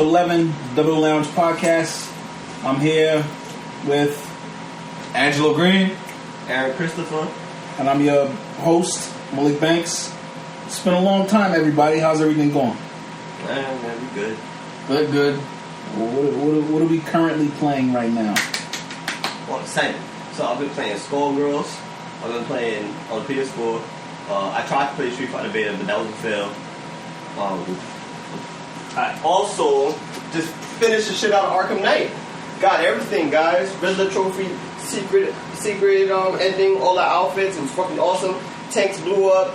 Episode11, 00Lounge Podcast. I'm here with Angelo Green, Aaron Christopher, and I'm your host, Malik Banks. It's been a long time, everybody. How's everything going? Man, we good. Good. What are we currently playing right now? Well, same. So I've been playing Skullgirls. I've been playing on the PS4. I tried to play Street Fighter Beta, but that was a fail. I also just finished the shit out of Arkham Knight. Got everything, guys. Riddler trophy, secret ending, all the outfits. It was fucking awesome. Tanks blew up,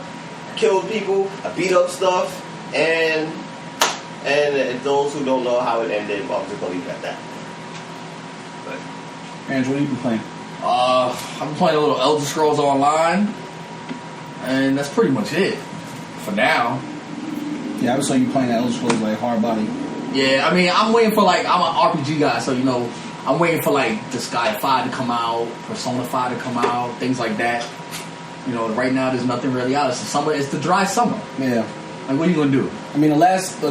killed people, I beat up stuff, and those who don't know how it ended, well, I'm just gonna leave it at that. Andrew, what have you been playing? I'm playing a little Elder Scrolls Online, and that's pretty much it for now. Yeah, I saw you playing that Elder Scrolls like hard body. Yeah, I mean, I'm waiting for I'm an RPG guy, so I'm waiting for the Sky 5 to come out, Persona 5 to come out, things like that. Right now there's nothing really out. It's the summer. It's the dry summer. Yeah. Like, what are you gonna do? I mean, the last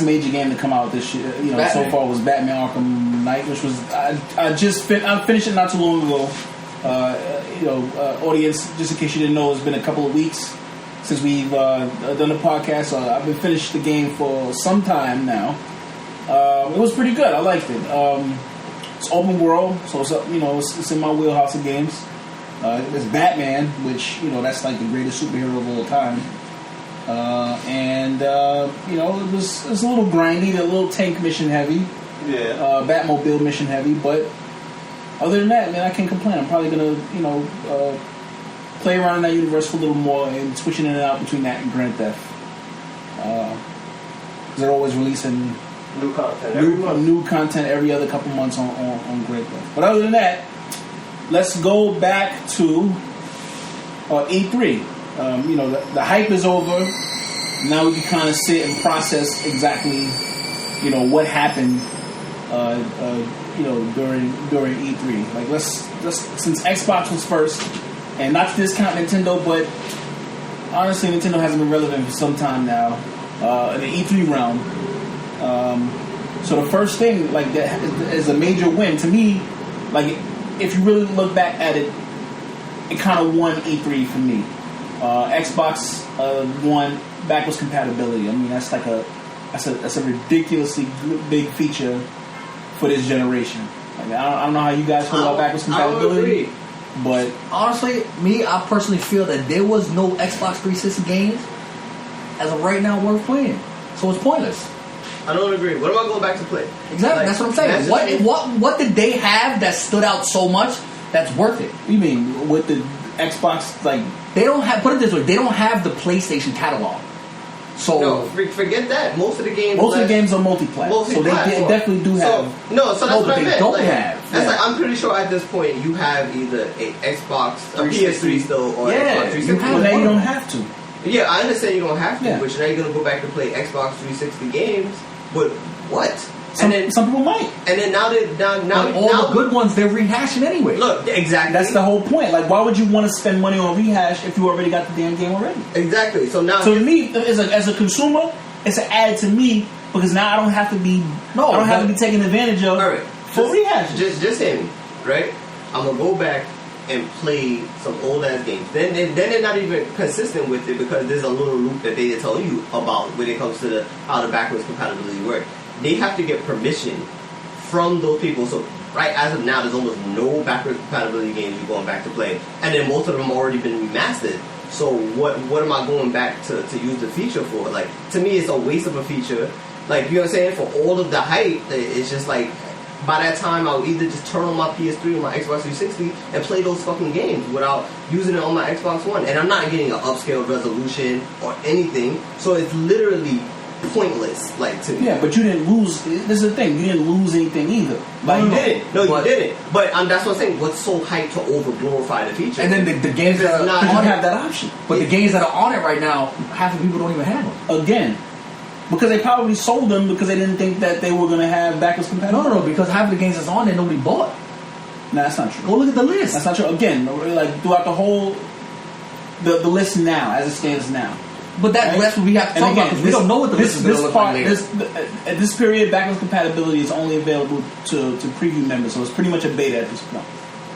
major game to come out this year, so far was Batman Arkham Knight, which was I finished it not too long ago. Audience, just in case you didn't know, it's been a couple of weeks since we've done the podcast. So I've been finished the game for some time now. It was pretty good. I liked it. It's open world, so it's in my wheelhouse of games. There's Batman, which that's like the greatest superhero of all time. It was a little grindy, a little tank mission heavy. Yeah. Batmobile mission heavy, but other than that, man, I can't complain. I'm probably gonna, play around in that universe for a little more and switching in and out between that and Grand Theft. Because they're always releasing new content. New content every other couple months on Grand Theft. But other than that, let's go back to E3. The hype is over. Now we can kind of sit and process exactly, what happened, during E3. Like let's since Xbox was first, and not to discount Nintendo, but honestly, Nintendo hasn't been relevant for some time now in the E3 realm. So the first thing that is a major win to me. Like if you really look back at it, it kind of won E3 for me. Xbox won backwards compatibility. I mean, that's a ridiculously big feature for this generation. I don't know how you guys feel about backwards compatibility, but honestly, I personally feel that there was no Xbox 360 games as of right now worth playing, so it's pointless. I don't agree. What am I going back to play? Exactly, that's what I'm saying. What did they have that stood out so much that's worth it? You mean with the Xbox, they don't have, put it this way, they don't have the PlayStation catalog. So no, forget that. Most of the games are multi-platform. So they definitely do have. So that's what I meant. Don't have. That's I'm pretty sure at this point you have either a Xbox, a PS3 still, or Xbox 360. But now you don't have to. Yeah, I understand you don't have to, but now you're gonna go back to play Xbox 360 games. But what? Some people might. And then now the good ones they're rehashing anyway. Look, exactly. That's the whole point. Like, why would you want to spend money on rehash if you already got the damn game already? Exactly. So now, to me, as a consumer, it's an add to me because now I don't have to be taken advantage of for rehashes. Just hear me, right? I'm gonna go back and play some old ass games. Then they're not even consistent with it because there's a little loop that they tell you about when it comes to how the backwards compatibility works. They have to get permission from those people. So right as of now, there's almost no backwards compatibility games you're going back to play, and then most of them have already been remastered. So what am I going back to use the feature for? Like, to me, it's a waste of a feature. Like, you know what I'm saying? For all of the hype, it's just like, by that time, I'll either just turn on my PS3 or my Xbox 360 and play those fucking games without using it on my Xbox One. And I'm not getting an upscale resolution or anything, so it's literally pointless, to me. Yeah, but you didn't lose. This is the thing. You didn't lose anything either. You didn't. No, you didn't. But that's what I'm saying. What's so hyped to over glorify the feature? And then the games that are on it have that option. But the games that are on it right now, half the people don't even have them. Again. Because they probably sold them because they didn't think that they were going to have backwards compatibility. No, because half the games that's on there nobody bought. No, that's not true. Go look at the list. That's not true. Again, throughout the whole the list now, as it stands now, But that's what we have to talk about, because we don't know what this is going to look like later. At this period, backwards compatibility is only available to preview members, so it's pretty much a beta at this point.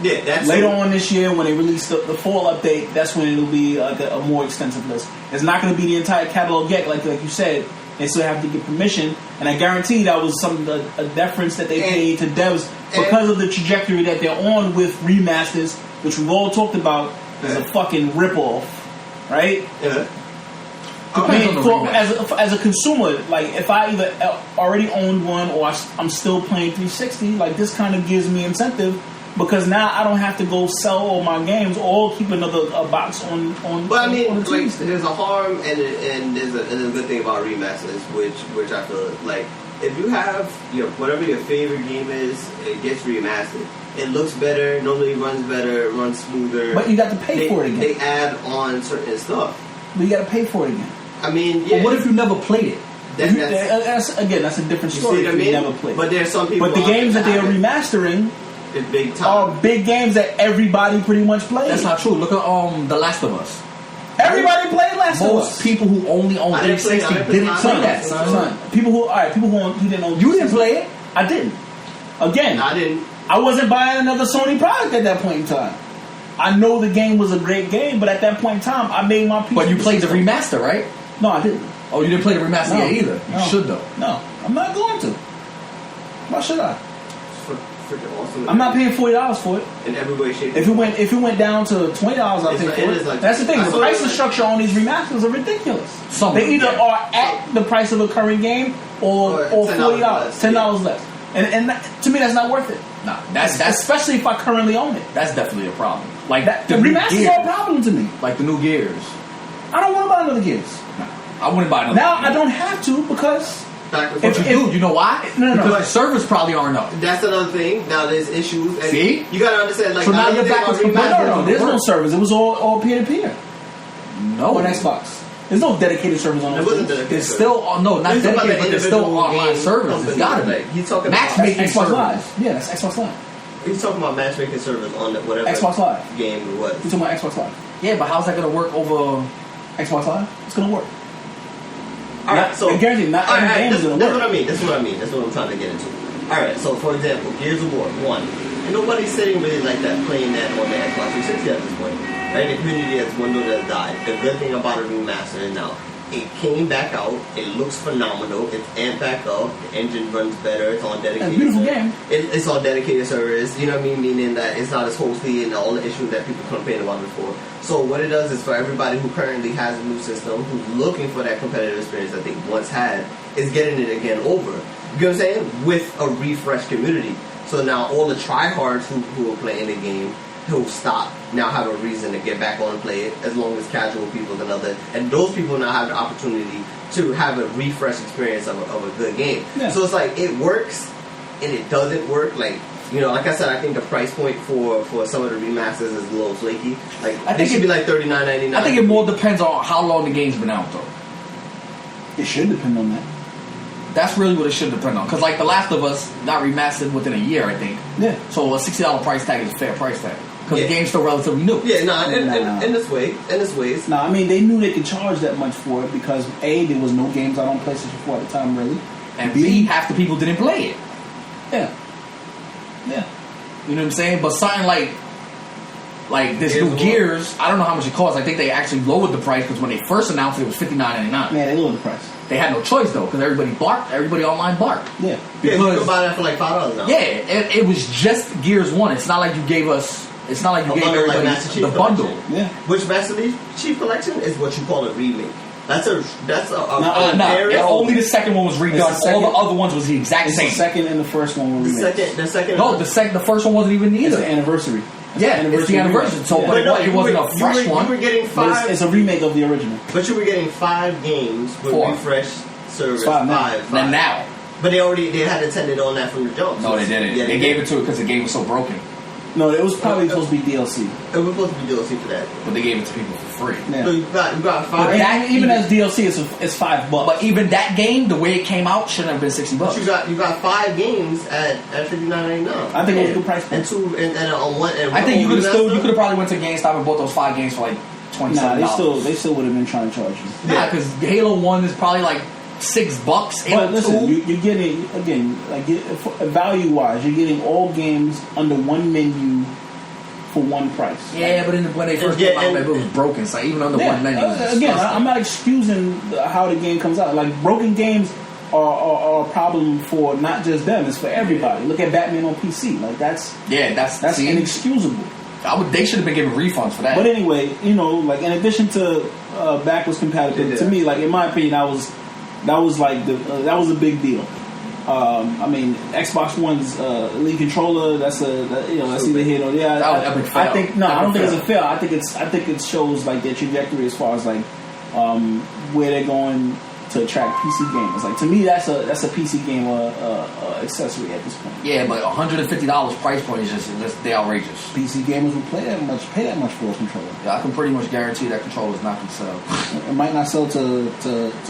Yeah, that's later on this year when they release the fall update. That's when it'll be like a more extensive list. It's not going to be the entire catalog yet, like you said. They still have to get permission, and I guarantee that was a deference that they paid to devs because of the trajectory that they're on with remasters, which we've all talked about is a fucking ripoff, right? Yeah. I mean, as a consumer, like if I either already owned one or I'm still playing 360, like this kind of gives me incentive. Because now I don't have to go sell all my games or keep another box on. But I mean, on the like, there's a harm and there's a good thing about remasters, which I feel like if you have whatever your favorite game is, it gets remastered. It looks better, normally runs better, runs smoother. But you got to pay for it again. They add on certain stuff. But you got to pay for it again. I mean, yeah. But what if you never played it? That's a different story. You see what I mean? You never played. But there's some people. But the games that they are remastering. Big time. Are big games that everybody pretty much plays. That's not true. Look at The Last of Us. Everybody played Last of Us. Most people who only own 360 didn't play that. Son. People who didn't own. You didn't play it. I didn't. Again, I didn't. I wasn't buying another Sony product at that point in time. I know the game was a great game, but at that point in time, I made my peace. But you played the remaster, right? No, I didn't. Oh, you didn't play the remaster yet either. You should though. No, I'm not going to. Why should I? Freaking awesome. I'm not paying $40 for it. In every way, shape. If it went down to $20, I'll pay for it. That's the thing. The pricing structure on these remasters are ridiculous. They either are at the price of a current game or $40, $10 less. And to me, that's not worth it. Nah, that's especially if I currently own it. That's definitely a problem. Like the remasters are a problem to me. Like the new Gears. I don't want to buy another Gears. Nah, I wouldn't buy another. Now I don't have to because. But you do. You know why? No. Because the servers probably aren't up. That's another thing. Now there's issues. And see? You gotta understand. Like, so now you're back with No. There's no servers. It was all peer to peer. No. On Xbox. There's no dedicated servers on Xbox. There's still not dedicated, but there's still online servers. It's gotta be. He's talking matchmaking Xbox Live. Yeah, that's Xbox Live. He's talking about matchmaking servers on whatever Xbox Live game it was. He's talking about Xbox Live. Yeah, but how's that gonna work over Xbox Live? It's gonna work. Alright, so I guarantee not every game is gonna work. That's what I mean. That's what I'm trying to get into. Alright, so for example, Gears of War 1. And nobody's sitting really like that playing that on the Xbox 360 at this point. Right? The community has dwindled, has died. The good thing about a remaster is now it came back out, it looks phenomenal, it's amped back up, the engine runs better, it's on dedicated. It's a beautiful game. It's on dedicated servers, you know what I mean? Meaning that it's not as hosty and all the issues that people complain about before. So what it does is for everybody who currently has a new system, who's looking for that competitive experience that they once had, is getting it again over. You know what I'm saying? With a refreshed community. So now all the tryhards who are playing the game, who stop, now have a reason to get back on and play it, as long as casual people and those people now have the opportunity to have a refreshed experience of a good game. Yeah. So it's like it works and it doesn't work. Like, you know, like I said, I think the price point for some of the remasters is a little flaky. Like I think it should be like $39.99. I think it more depends on how long the game's been out though. It should depend on that. That's really what it should depend on. Because like The Last of Us got remastered within a year, I think. Yeah. So a $60 price tag is a fair price tag. Because the game's still relatively new. Yeah, in this ways. I mean, they knew they could charge that much for it because A, there was no games out on PlayStation 4 at the time, really. And B, half the people didn't play it. Yeah. You know what I'm saying? But something like this new Gears, I don't know how much it costs. I think they actually lowered the price because when they first announced it, it was $59.99. Yeah, they lowered the price. They had no choice though because everybody online barked. Yeah. Because you can buy that for like $5 now. Yeah, it was just Gears 1. It's not like you gave us. It's not like you gave everybody the bundle. Yeah. Which Master Chief Collection is what you call a remake. That's a only the second one was redone. All the other ones was the exact same. The second and the first one were remakes. The first one wasn't even either. It's the anniversary. It's the anniversary. So, yeah. but it wasn't a fresh one. You were getting 5. It's a remake of the original. But you were getting 5 games with refreshed service. 5 Then now. But they had intended on that from the jump. No, they didn't. They gave it to it because the game was so broken. No, it was probably supposed to be DLC. It was supposed to be DLC for that. But they gave it to people for free. Yeah. So you got 5. Even as DLC, it's $5. But even that game, the way it came out, shouldn't have been $60. But you got 5 games at $59.99. I think it was a good price point. And on one. And I think you could have probably went to GameStop and bought those 5 games for like $27. Nah, they still would have been trying to charge you. Nah, because Halo 1 is probably like $6. But listen, you're getting, again, like value wise, you're getting all games under one menu for one price. Yeah, but when they first came out, it was broken. So even under one menu, again, I'm not excusing how the game comes out. Like broken games are a problem for not just them; it's for everybody. Look at Batman on PC. Like that's inexcusable. They should have been giving refunds for that. But anyway, like in addition to backwards compatibility, to me, like in my opinion, that was a big deal. I mean, Xbox One's Elite controller. That's either hit or that was epic fail. I don't think it's a fail. I think it shows like their trajectory as far as like where they're going to attract PC gamers. Like to me, that's a PC gamer accessory at this point. Yeah, but $150 price point is just they outrageous. PC gamers will pay that much for a controller. Yeah, I can pretty much guarantee that controller is not going to sell. It might not sell to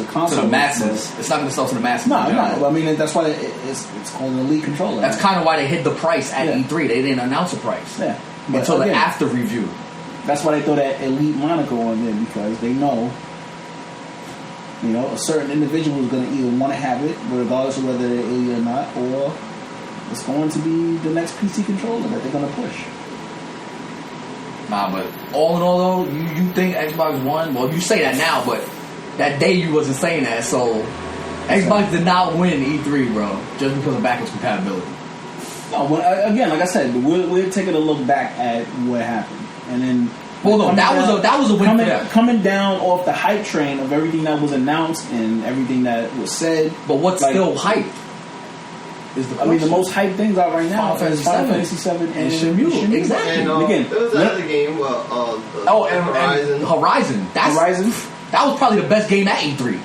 console. To the masses. It's not going to sell to the masses. No. I mean, that's why it's called an Elite controller. That's kind of why they hid the price at E3. They didn't announce a price. Yeah. Until the after review. That's why they throw that Elite moniker on there, because they know, a certain individual is going to either want to have it, regardless of whether they're elite or not, or it's going to be the next PC controller that they're going to push. Nah, but all in all, though, you think Xbox One? Well, you say that now, but that day you wasn't saying that, so Xbox did not win E3, bro, just because of backwards compatibility. No, again, like I said, we're taking a look back at what happened, and then. Well, no, that was a win for them. Coming down off the hype train of everything that was announced and everything that was said. But what's still hype? Is the the most hype things out right now is Final Fantasy 7 and Shenmue. Exactly. And again, there was another game. And Horizon. That was probably the best game at E3.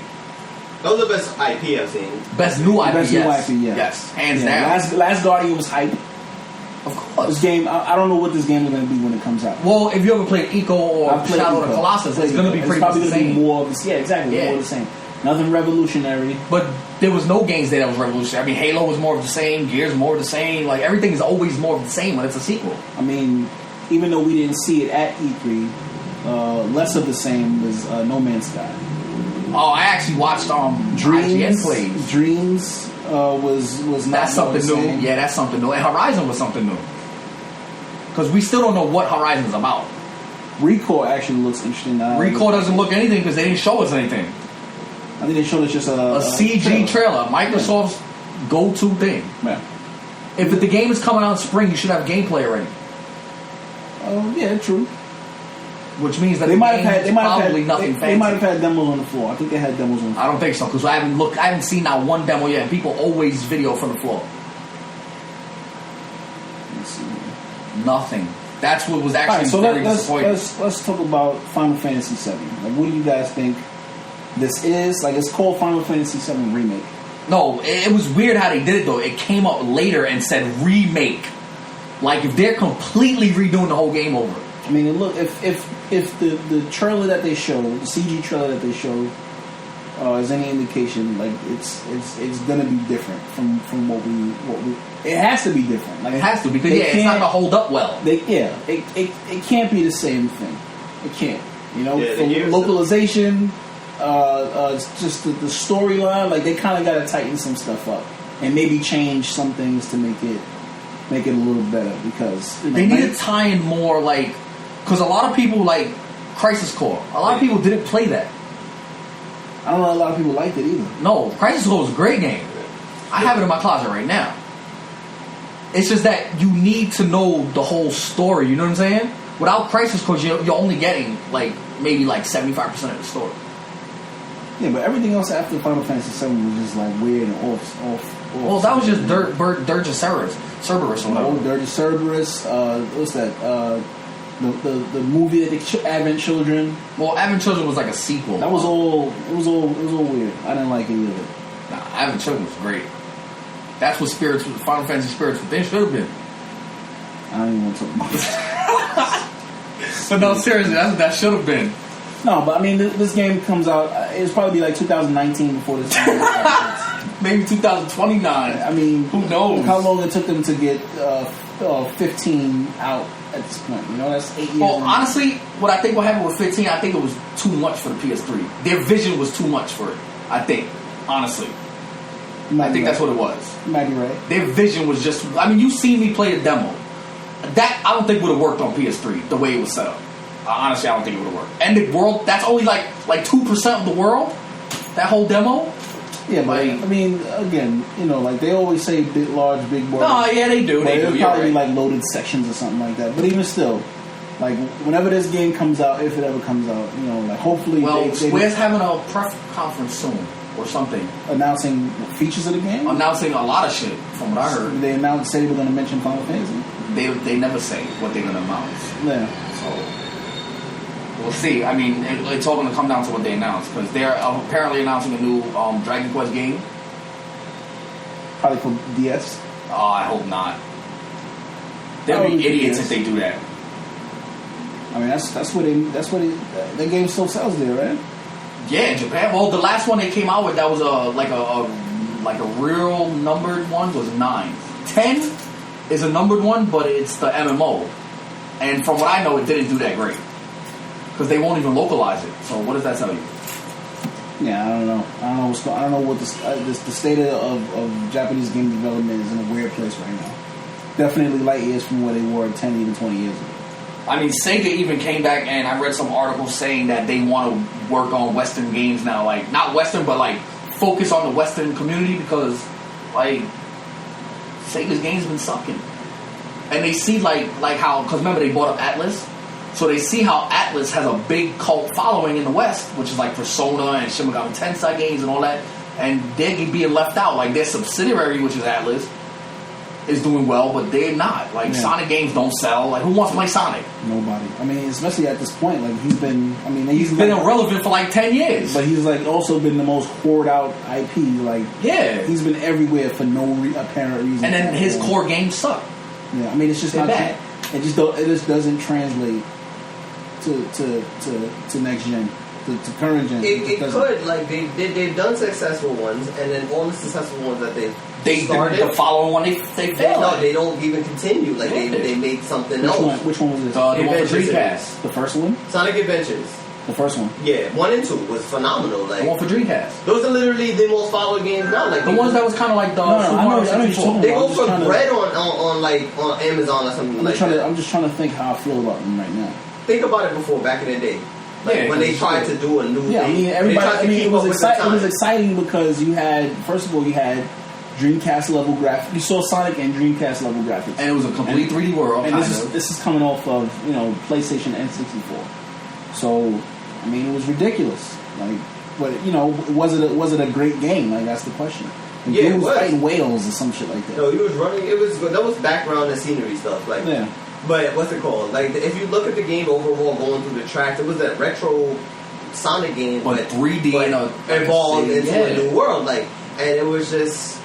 That was the best IP I've seen. Best new IP. Yes, hands down. Last Guardian was hype. Of course. This game, I don't know what this game is going to be when it comes out. Well, if you ever played Eco or Shadow of the Colossus, it's going to be pretty much the same. More of the, more of the same. Nothing revolutionary. But there was no games there that was revolutionary. I mean, Halo was more of the same, Gears more of the same. Like, everything is always more of the same when it's a sequel. I mean, even though we didn't see it at E3, less of the same was No Man's Sky. Oh, I actually watched IGN plays. Dreams was not. That's something new. Yeah, that's something new. And Horizon was something new. Because we still don't know what Horizon's about. Recore actually looks interesting now. Recore doesn't look anything because they didn't show us anything. I think they showed us just a CG trailer. Microsoft's go-to thing. Yeah. If the game is coming out in spring, you should have gameplay already. Yeah, true. Which means that they might have had nothing fancy. They might have had demos on the floor. I think they had demos on the floor. I don't think so, because I haven't seen not one demo yet. And people always video from the floor. Let's see. Nothing. That's what was actually very disappointing. Let's talk about Final Fantasy VII. Like, what do you guys think this is? Like, it's called Final Fantasy VII Remake. No, it was weird how they did it, though. It came up later and said remake. Like, if they're completely redoing the whole game over. I mean, look, if the trailer that they showed, the CG trailer that they showed, is any indication, like it's gonna be different from what we. It has to be different. Like, it has to, because it's not gonna hold up well. It can't be the same thing. It can't. From localization, just the storyline. Like, they kind of got to tighten some stuff up and maybe change some things to make it a little better, because they need to tie in more, like. Because a lot of people like Crisis Core. A lot of people didn't play that. I don't know. A lot of people liked it either. No, Crisis Core was a great game. I have it in my closet right now. It's just that you need to know the whole story. You know what I'm saying? Without Crisis Core, you're only getting maybe 75% of the story. Yeah, but everything else after Final Fantasy VII was just like weird and off. Well, that was just Dirge of Cerberus or whatever. Dirge of Cerberus. What's that? The movie that they Advent Children. Well, Advent Children was like a sequel. That was all. It was all weird. I didn't like any of it. Nah, Advent Children was great. That's what Final Fantasy Spirits Within should have been. I don't even want to talk about it. But no, seriously, that's what that should have been. No, but I mean, this game comes out. It's probably be like 2019 before this game happens. Maybe 2029. I mean, who knows? Look how long it took them to get 15 out at this point. You know, that's 8 years. Well, honestly, what I think what happened with 15, I think it was too much for the PS3. Their vision was too much for it. I think, honestly. I think that's what it was. You might be right. Their vision was just... I mean, you seen me play the demo. That, I don't think would have worked on PS3, the way it was set up. Honestly, I don't think it would have worked. And the world, that's only like 2% of the world? That whole demo? Yeah, but I mean, again, you know, like they always say big world. No, yeah, they do. There'll probably be like loaded sections or something like that. But even still, like whenever this game comes out, if it ever comes out, you know, like hopefully... Well, Square's having a press conference soon. Or something. Announcing features of the game? Announcing a lot of shit, from what I heard. They say they were going to mention Final Fantasy? They never say what they're going to announce. Yeah. So, we'll see. I mean, it's all going to come down to what they announce. Because they're apparently announcing a new Dragon Quest game. Probably for DS? Oh, I hope not. They'll be idiots if they do that. I mean, that's what that game still sells there, right? Yeah, in Japan. Well, the last one they came out with, that was a real numbered one, was 9. 10 is a numbered one, but it's the MMO. And from what I know, it didn't do that great. Because they won't even localize it. So what does that tell you? Yeah, I don't know. I don't know what the state of Japanese game development is in a weird place right now. Definitely light years from where they were 10, even 20 years ago. I mean, Sega even came back, and I read some articles saying that they want to work on Western games now. Like, not Western, but, like, focus on the Western community because, like, Sega's games been sucking. And they see, like how... Because remember, they bought up Atlas? So they see how Atlas has a big cult following in the West, which is, like, Persona and Shin Megami Tensei games and all that. And they're being left out. Like, their subsidiary, which is Atlas... is doing well, but they're not. Like, yeah. Sonic games don't sell. Like, who wants to play Sonic? Nobody. I mean, especially at this point, like, he's been irrelevant for like 10 years. But he's, like, also been the most hoard out IP. Like, yeah. He's been everywhere for no apparent reason. And then his core games suck. Yeah, I mean, it's just not bad. It just doesn't translate to next gen. To current gen. It could. Like, they've done successful ones, and then all the successful ones that they started, the following one they failed. No, they don't even continue. Like, they make something else. Which one was this? The one for Dreamcast. The first one? Sonic Adventures. The first one? Yeah, 1 and 2 was phenomenal. Like, the one for Dreamcast. Those are literally the most followed games now. Like, the ones that was kind of like the they go for bread on Amazon or something like that. I'm just trying to think how I feel about them right now. Think about it before, back in the day. Like, when they tried to do a new thing. I mean, everybody. It was exciting because you had Dreamcast level graphics. You saw Sonic and Dreamcast level graphics, and it was a complete 3D world. And this is coming off of PlayStation N64. So I mean, it was ridiculous. Like, but was it a great game? Like, that's the question. He was fighting whales or some shit like that. No, he was running. That was background and scenery stuff. Like, yeah. But what's it called? Like, if you look at the game overall, going through the tracks, it was that retro Sonic game, but 3D evolved into a new world. Like, and it was just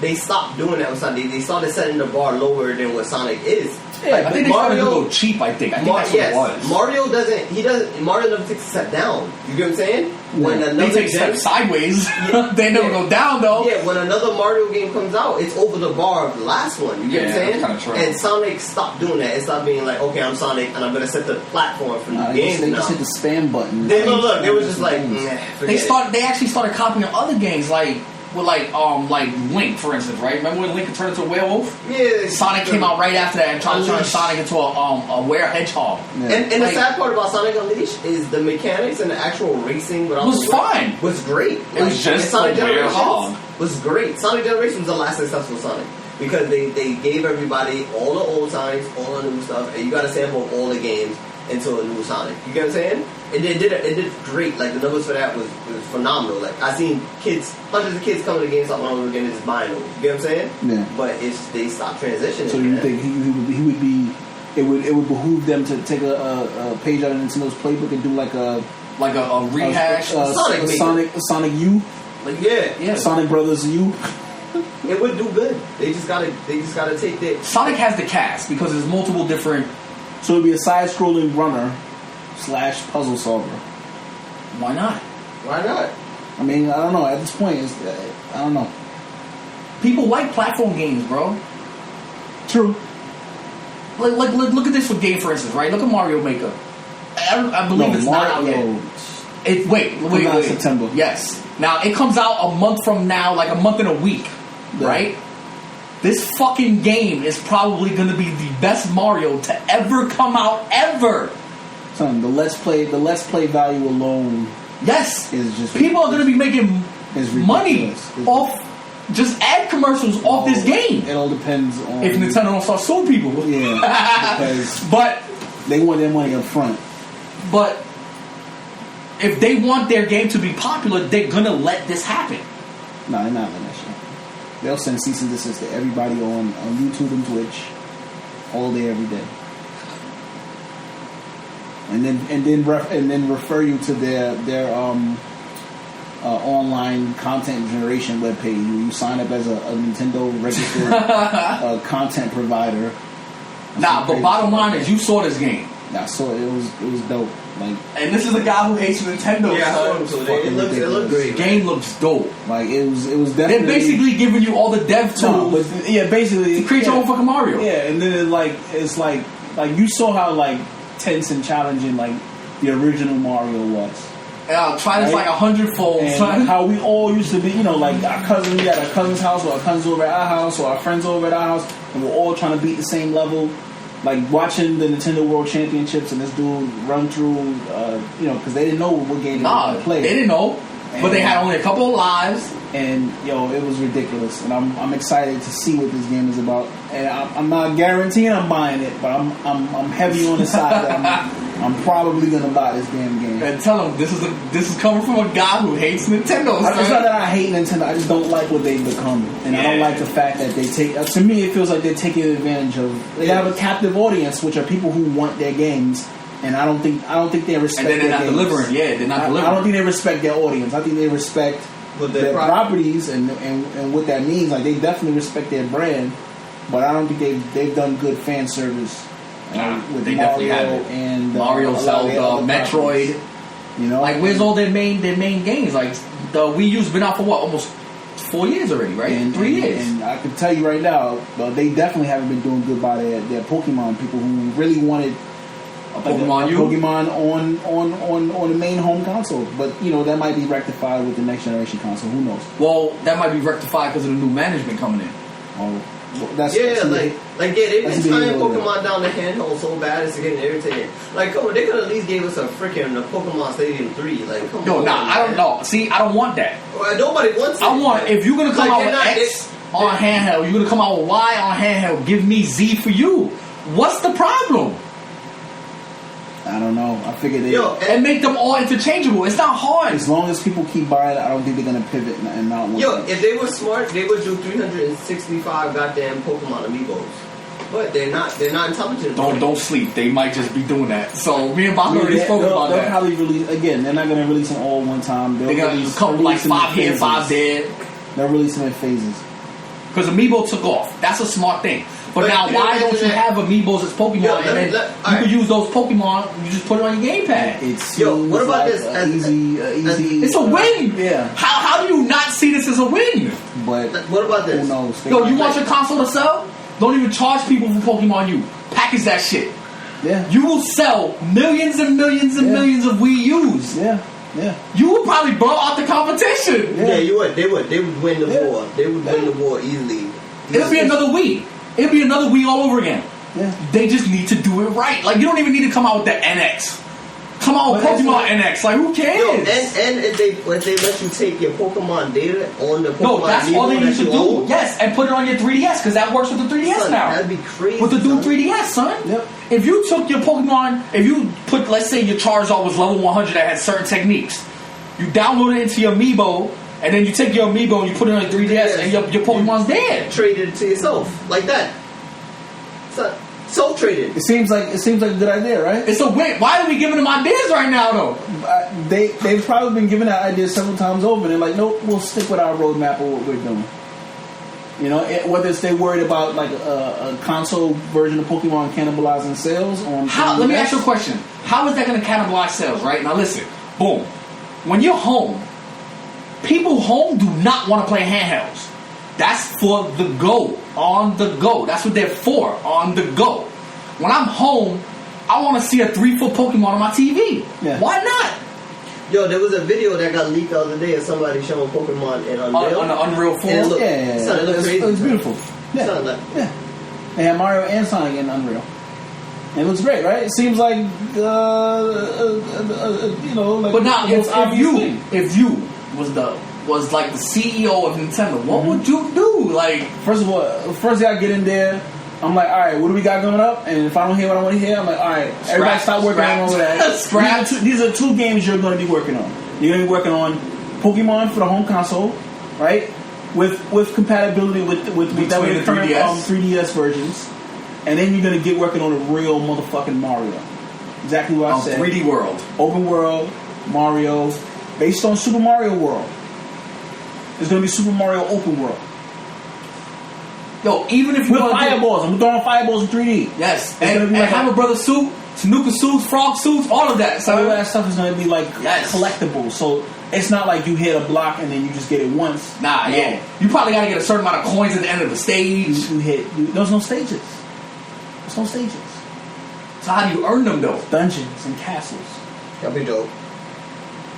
they stopped doing that with Sonic. They started setting the bar lower than what Sonic is. Yeah, I think they started to go cheap. I think that's what it was. Mario never takes a step down. You get what I'm saying? When they take steps sideways, they never go down though. Yeah, when another Mario game comes out, it's over the bar of the last one. You get what I'm saying? That's true. And Sonic stopped doing that. It stopped being like, okay, I'm Sonic, and I'm going to set the platform for new games. They just hit the spam button. They was just like, They actually started copying other games with like Link, for instance, right? Remember when Link could turn into a werewolf? Yeah. Sonic came out right after that and tried to turn Sonic into a were-hedgehog. Yeah. And the sad part about Sonic Unleashed is the mechanics and the actual racing was fine. Was great. It was just Sonic Generations was great. Sonic Generations was the last successful Sonic because they gave everybody all the old Sonics, all the new stuff, and you got to sample all the games into a new Sonic. You get what I'm saying? And it did great. Like, the numbers for that was phenomenal. Like, I seen hundreds of kids coming to GameStop when I was getting just buying them. You get what I'm saying? Yeah. But they stopped transitioning. So you think he would be? It would behoove them to take a page out of Nintendo's playbook and do like a rehash Sonic U. Like, yeah. Sonic Brothers U. It would do good. They just gotta take that. Sonic has the cast because there's multiple different. So it'd be a side-scrolling runner / puzzle solver. Why not? Why not? I mean, I don't know. At this point, I don't know. People like platform games, bro. True. Like look at this with game, for instance, right? Look at Mario Maker. I believe it's not out yet. Wait. September. Yes. Now, it comes out a month from now, like a month and a week, right? This fucking game is probably going to be the best Mario to ever come out, ever. Son, the let's play value alone. Yes. Is just people are going to be making money off just ad commercials off this game. It all depends on if Nintendo don't start suing people. Yeah. But they want their money up front. But if they want their game to be popular, they're gonna let this happen. No, they're not letting that shit. They'll send cease and desist to everybody on YouTube and Twitch all day, every day, and then refer you to their online content generation webpage. You sign up as a Nintendo registered content provider. Nah, but bottom line is, you saw this game. I saw it. It was dope. Like, and this is a guy who hates Nintendo. Yeah, so it looks great. The game looks dope. Like, it was definitely. They're basically giving you all the dev tools. Basically to create your own fucking Mario. Yeah, and then it's like you saw how like tense and challenging like the original Mario was. Try this like 100-fold. And how we all used to be, like we at our cousin's house, or our cousins over at our house, or our friends over at our house, and we're all trying to beat the same level. Like watching the Nintendo World Championships and this dude run through, because they didn't know what game they were going to play. They didn't know, but they had only a couple of lives. And it was ridiculous. And I'm excited to see what this game is about. And I'm not guaranteeing I'm buying it, but I'm heavy on the side that I'm probably gonna buy this damn game. And tell them this is coming from a guy who hates Nintendo. It's not that I hate Nintendo. I just don't like what they've become, and I don't like the fact that they take. To me, it feels like they're taking advantage of. They have a captive audience, which are people who want their games. And I don't think they respect. And then they're not games. delivering. Yeah, they're not delivering. I don't think they respect their audience. I think they respect their properties and what that means. Like, they definitely respect their brand, but I don't think they've done good fan service with they Mario and Mario, Zelda, Metroid. Like, where's all their main games? Like, the Wii U's been out for what, almost 4 years already, right? And 3 years. And I can tell you right now, they definitely haven't been doing good by their Pokemon people who really wanted Pokemon on the main home console, but that might be rectified with the next generation console. Who knows? Well, that might be rectified because of the new management coming in. Oh, they've been tying Pokemon down the handheld so bad it's getting irritating. Like, come on, they could at least gave us a freaking Pokemon Stadium 3. Like, come on. I don't know. See, I don't want that. Well, nobody wants it. I want, if you're gonna come out with X on handheld, you're gonna come out with Y on handheld. Give me Z for you. What's the problem? I don't know. I figured and make them all interchangeable. It's not hard. As long as people keep buying it, I don't think they're gonna pivot and not want if they were smart, they would do 365 goddamn Pokemon amiibos. But they're not intelligent. Don't sleep. They might just be doing that. So me and Bob already spoke about that. They'll probably release again. They're not gonna release them all one time. They're gonna come like 5 here, 5 there. They'll release them in phases. Because Amiibo took off. That's a smart thing. But now, why don't you have Amiibos as Pokemon, and then you can use those Pokemon, you just put it on your gamepad? It seems what about like this? Easy. It's a win! Yeah. How do you not see this as a win? But what about this? Who knows? You want your console to sell? Don't even charge people for Pokemon U. Package that shit. Yeah. You will sell millions and millions and millions of Wii U's. Yeah. You would probably blow out the competition. Yeah, you would. They would win the war. They would win the war easily. It'll be another Wii. It'll be another Wii all over again. Yeah. They just need to do it right. Like, you don't even need to come out with the NX. Come out with Pokemon NX. Like, who cares? And if they let you take your Pokemon data on the Pokemon that's all they need to do. Own. Yes, and put it on your 3DS, because that works with the 3DS now. That'd be crazy. With the new 3DS, son. Yep. If you took your Pokemon, if you put, let's say your Charizard was level 100 that had certain techniques, you download it into your Amiibo, and then you take your Amiibo and you put it on your 3DS, and your Pokemon's dead. Trade it to yourself like that. So traded. It seems like a good idea, right? It's a win. Why are we giving them ideas right now, though? They've probably been given that idea several times over. And they're like, nope, we'll stick with our roadmap of what we're doing. Whether it's they worried about like a console version of Pokemon cannibalizing sales on. Let me ask you a question. How is that going to cannibalize sales? Right now, listen. Boom. When you're home, people home do not want to play handhelds. That's for the go. On the go. That's what they're for. On the go. When I'm home, I want to see a 3-foot Pokemon on my TV. Yeah. Why not? Yo, there was a video that got leaked the other day of somebody showing Pokemon in Unreal. On the Unreal 4? It looked crazy. It was beautiful. Yeah. They had Mario and Sonic in Unreal. And it looks great, right? It seems like, like... But now, if you was like the CEO of Nintendo, what would you do? Like, first of all, first day I get in there, I'm like, all right, what do we got coming up? And if I don't hear what I want to hear, I'm like, all right, everybody stop working on all that. These are 2 games you're going to be working on. You're going to be working on Pokemon for the home console, right? With compatibility with the current 3DS versions. And then you're going to get working on a real motherfucking Mario. Exactly what I said. 3D world. Open world, Mario, based on Super Mario World. It's going to be Super Mario Open World. Yo, even if you with fireballs, I'm throwing fireballs in 3D. Yes, and Hammer Brother suit, Tanuka suits, Frog suits, all of that. So all that stuff is going to be like collectible. So it's not like you hit a block and then you just get it once. Nah, yeah. You probably got to get a certain amount of coins at the end of the stage. There's no stages. There's no stages. So how do you earn them though? Dungeons and castles. That'd be dope.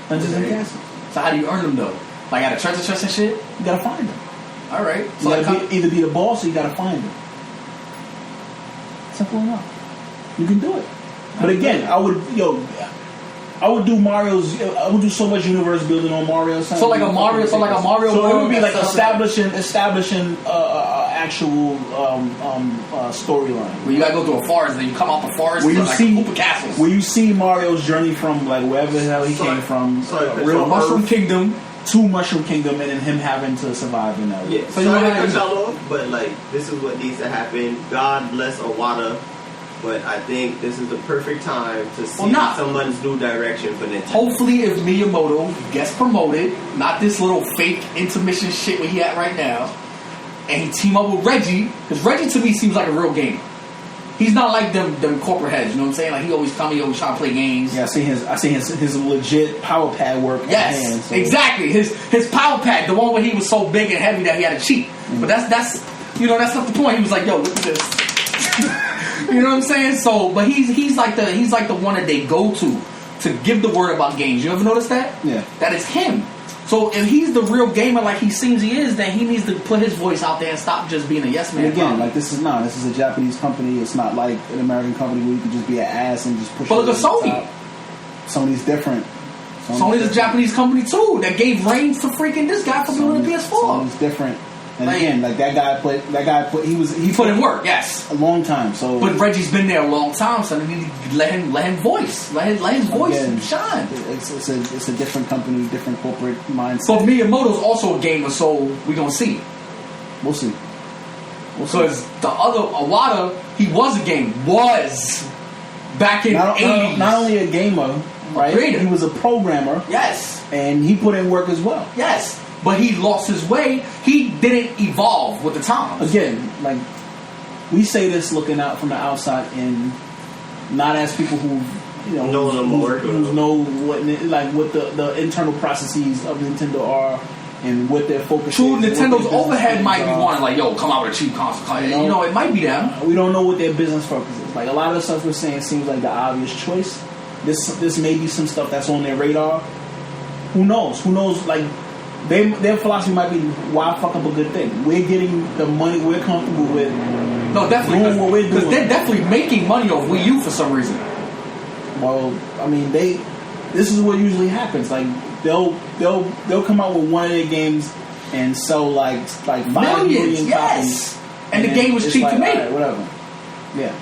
Dungeons and castles. So how do you earn them though? Like at a treasure chest and shit? You gotta find them. All right. So you gotta either be the boss or you gotta find them. Simple enough. You can do it. But again, I would do Mario's. I would do so much universe building on Mario. So like a Mario. So it would be like establishing actual storyline. Where you gotta go through a forest, then you come out the forest. Where you see castles. Where you see Mario's journey from like wherever the hell he came from, real Mushroom Kingdom. To Mushroom Kingdom, and then him having to survive in that. Yeah. So you want to cut y'all off, but like this is what needs to happen. God bless Iwata, but I think this is the perfect time to see someone's new direction for Nintendo. Hopefully, if Miyamoto gets promoted, not this little fake intermission shit where he at right now, and he team up with Reggie, because Reggie to me seems like a real gamer. He's not like them corporate heads, you know what I'm saying? Like he always trying to play games. Yeah, I see his legit power pad work. Yes, hand, so. Exactly. His power pad, the one where he was so big and heavy that he had to cheat. Mm-hmm. But that's that's not the point. He was like, yo, look at this. You know what I'm saying? So, but he's like the one that they go to give the word about games. You ever notice that? Yeah. That is him. So if he's the real gamer like he seems he is, then he needs to put his voice out there and stop just being a yes man. And again, like this is a Japanese company. It's not like an American company where you can just be an ass and just push. But look at Sony. Sony's different. Sony's a Japanese company too that gave reins to freaking this guy for building the PS4. Sony's different. And again, like that guy put he put in work, yes, a long time. So, but Reggie's been there a long time, so they need to let him voice, let his voice shine. It's a different company, different corporate mindset. But Miyamoto's also a gamer, so we gonna see. We'll see. Because the other Iwata, he was a gamer, back in the 80s. Not only a gamer, right? He was a programmer. Yes, and he put in work as well. Yes. But he lost his way. He didn't evolve with the times. Again, like we say this looking out from the outside and not as people who know what the internal processes of Nintendo are and what their focus True, is. Nintendo's overhead might be one like, yo, come out with a cheap console. It might be them. We don't know what their business focus is. Like a lot of the stuff we're saying seems like the obvious choice. This may be some stuff that's on their radar. Who knows? Like. Their philosophy might be, why fuck up a good thing? We're getting the money we're comfortable with. No, definitely. Doing what we're doing. Because they're definitely making money off Wii U for some reason. Well, I mean, this is what usually happens. Like they'll come out with one of their games and sell like 5 million copies. And the game was cheap to make. Right, whatever. Yeah.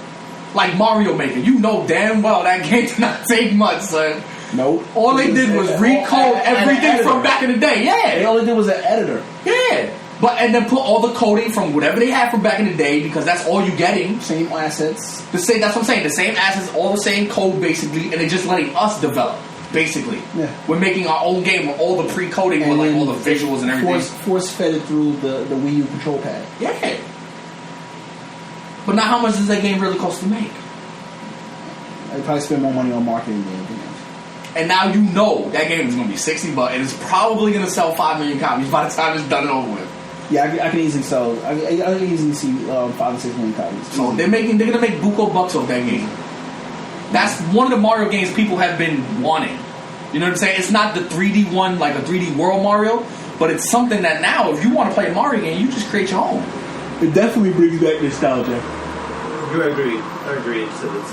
Like Mario Maker. You know damn well that game did not take much, son. Nope. All they did was recode everything from back in the day. Yeah. All they did was an editor. Yeah. And then put all the coding from whatever they had from back in the day, because that's all you're getting. Same assets. That's what I'm saying. The same assets, all the same code, basically, and they're just letting us develop, basically. Yeah. We're making our own game with all the pre-coding, with like all the visuals and everything. Force-fed it through the Wii U control pad. Yeah. But now how much does that game really cost to make? They probably spend more money on marketing than anything else. And now you know that game is going to be $60, and it's probably going to sell 5 million copies by the time it's done and over with. Yeah, I can easily sell. I can easily see 5 or 6 million copies. So they're gonna make buco bucks off that game. That's one of the Mario games people have been wanting. You know what I'm saying? It's not the 3D one, like a 3D World Mario, but it's something that now, if you want to play a Mario game, you just create your own. It definitely brings back nostalgia. You agree? I agree.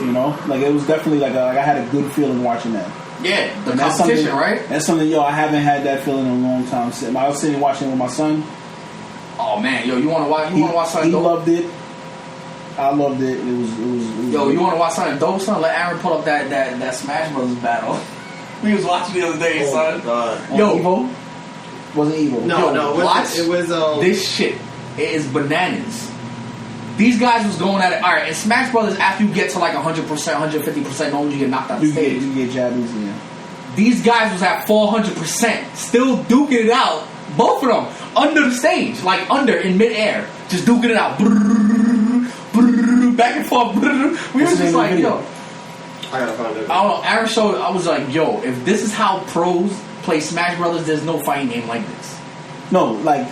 You know, like it was definitely like I had a good feeling watching that. Yeah, the competition, right? That's something, I haven't had that feeling in a long time. I was sitting watching it with my son. Oh man, you want to watch? You want to watch something? He loved it. I loved it. It was you want to watch something dope, son? Let Aaron pull up that Smash Brothers battle. We was watching the other day, son. God. Evo? Wasn't Evo. No. It was this shit. It is bananas. These guys was going at it. All right, in Smash Brothers, after you get to like 100%, 150%, normally you get knocked out the stage. You get jabbies, yeah. These guys was at 400%, still duking it out. Both of them under the stage, like in midair, just duking it out. Back and forth. We was just like, yo. I gotta find it. I don't know. Aaron showed. I was like, yo, if this is how pros play Smash Brothers, there's no fighting game like this. No, like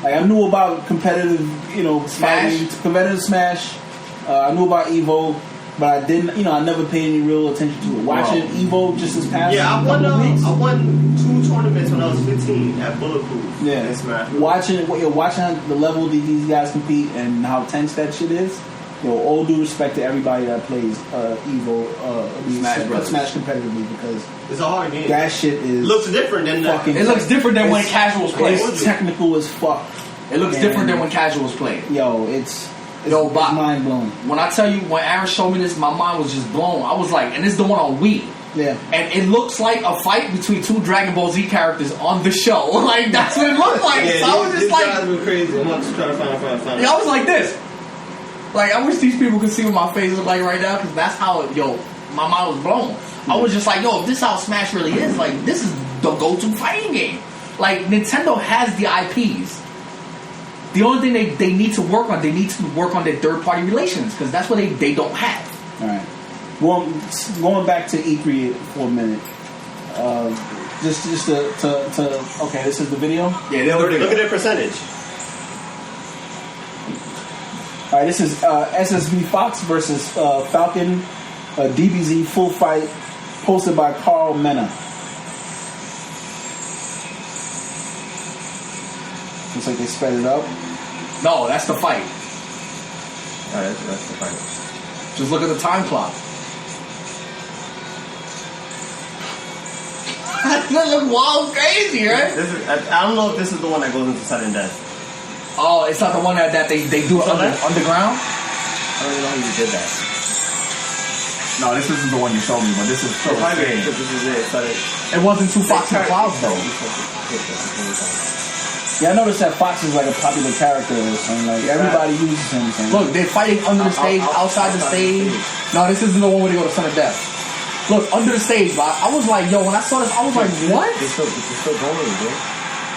I knew about competitive, Smash. competitive Smash. I knew about Evo, but I didn't, I never paid any real attention to it. Watching Evo just this past I won 2 tournaments when I was 15 at Bulletproof. Yeah, in Smash. watching the level that these guys compete and how tense that shit is. All due respect to everybody that plays Evo, Smash competitively, because it's a hard game. That shit looks different than it looks different than when casuals play. It's technical as fuck. It looks different than when casuals play. It's mind blowing. When I tell you, when Aaron showed me this, my mind was just blown. I was like, and this is the one on Wii. Yeah. And it looks like a fight between 2 Dragon Ball Z characters on the show. Like, that's what it looked like. Yeah, so I was just like, guys were crazy. I'm not trying to find. Yeah, I was like this. Like, I wish these people could see what my face look like right now, because that's how, my mind was blown. I was just like, if this is how Smash really is, like, this is the go-to fighting game. Like, Nintendo has the IPs. The only thing they need to work on, their third-party relations, because that's what they don't have. All right. Going back to E3 for a minute. Just to okay, this is the video? Yeah, look at their percentage. All right, this is SSB Fox versus Falcon DBZ Full Fight, posted by Carl Mena. Looks like they sped it up. No, that's the fight. Alright, that's the fight. Just look at the time clock. That look wild, crazy, right? I don't know if this is the one that goes into sudden death. Oh, it's not the one that they do underground? I don't even know who did that. No, this isn't the one you showed me, but this is still the same. This is it. It wasn't too Fox and Clouds, though. Yeah, I noticed that Fox is like a popular character or something. Like, everybody uses him. Look, they're fighting under the stage, outside the stage. No, this isn't the one where they go to Sudden Death. Look, under the stage, bro. I was like, when I saw this, I was like, what? It's still going, bro.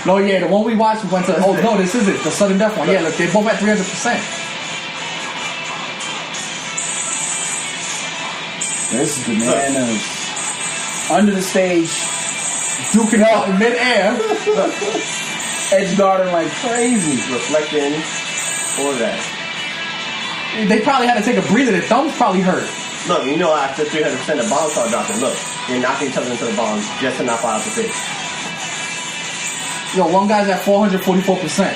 No, yeah, the one we watched went to. Oh no, this isn't the Sudden Death one. Yeah, look, they both at 300%. This is bananas. Under the stage, duking out in midair, edge guarding like crazy, reflecting, all that. They probably had to take a breather. Their thumbs probably hurt. Look, after 300%, the bombs start dropping. Look, they're knocking each other into the bombs just to not fall out the face. One guy's at 444%.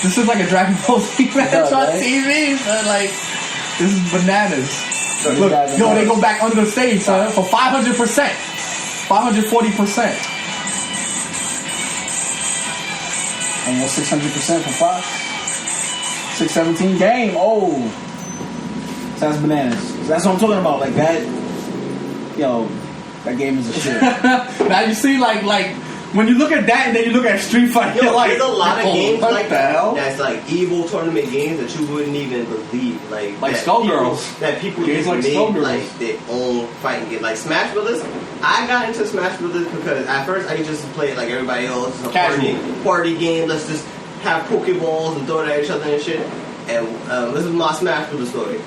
This is like a Dragon Ball Z match on TV, son. Like, this is bananas. Look, they go back under the stage, son, for 500%. 540%. Almost 600% for Fox. 617 game. Oh. That's bananas. That's what I'm talking about. Like that, that game is a shit. Now you see, like when you look at that and then you look at Street Fighter, you're like, there's a lot of games like that. Hell? That's like evil tournament games that you wouldn't even believe, like Skullgirls. That people games just like made Skullgirls. like their own fighting game, like Smash Brothers. I got into Smash Brothers because at first I used to play it like everybody else. It's a party game. Let's just have Pokeballs and throw it at each other and shit. And this is my Smash Brothers story.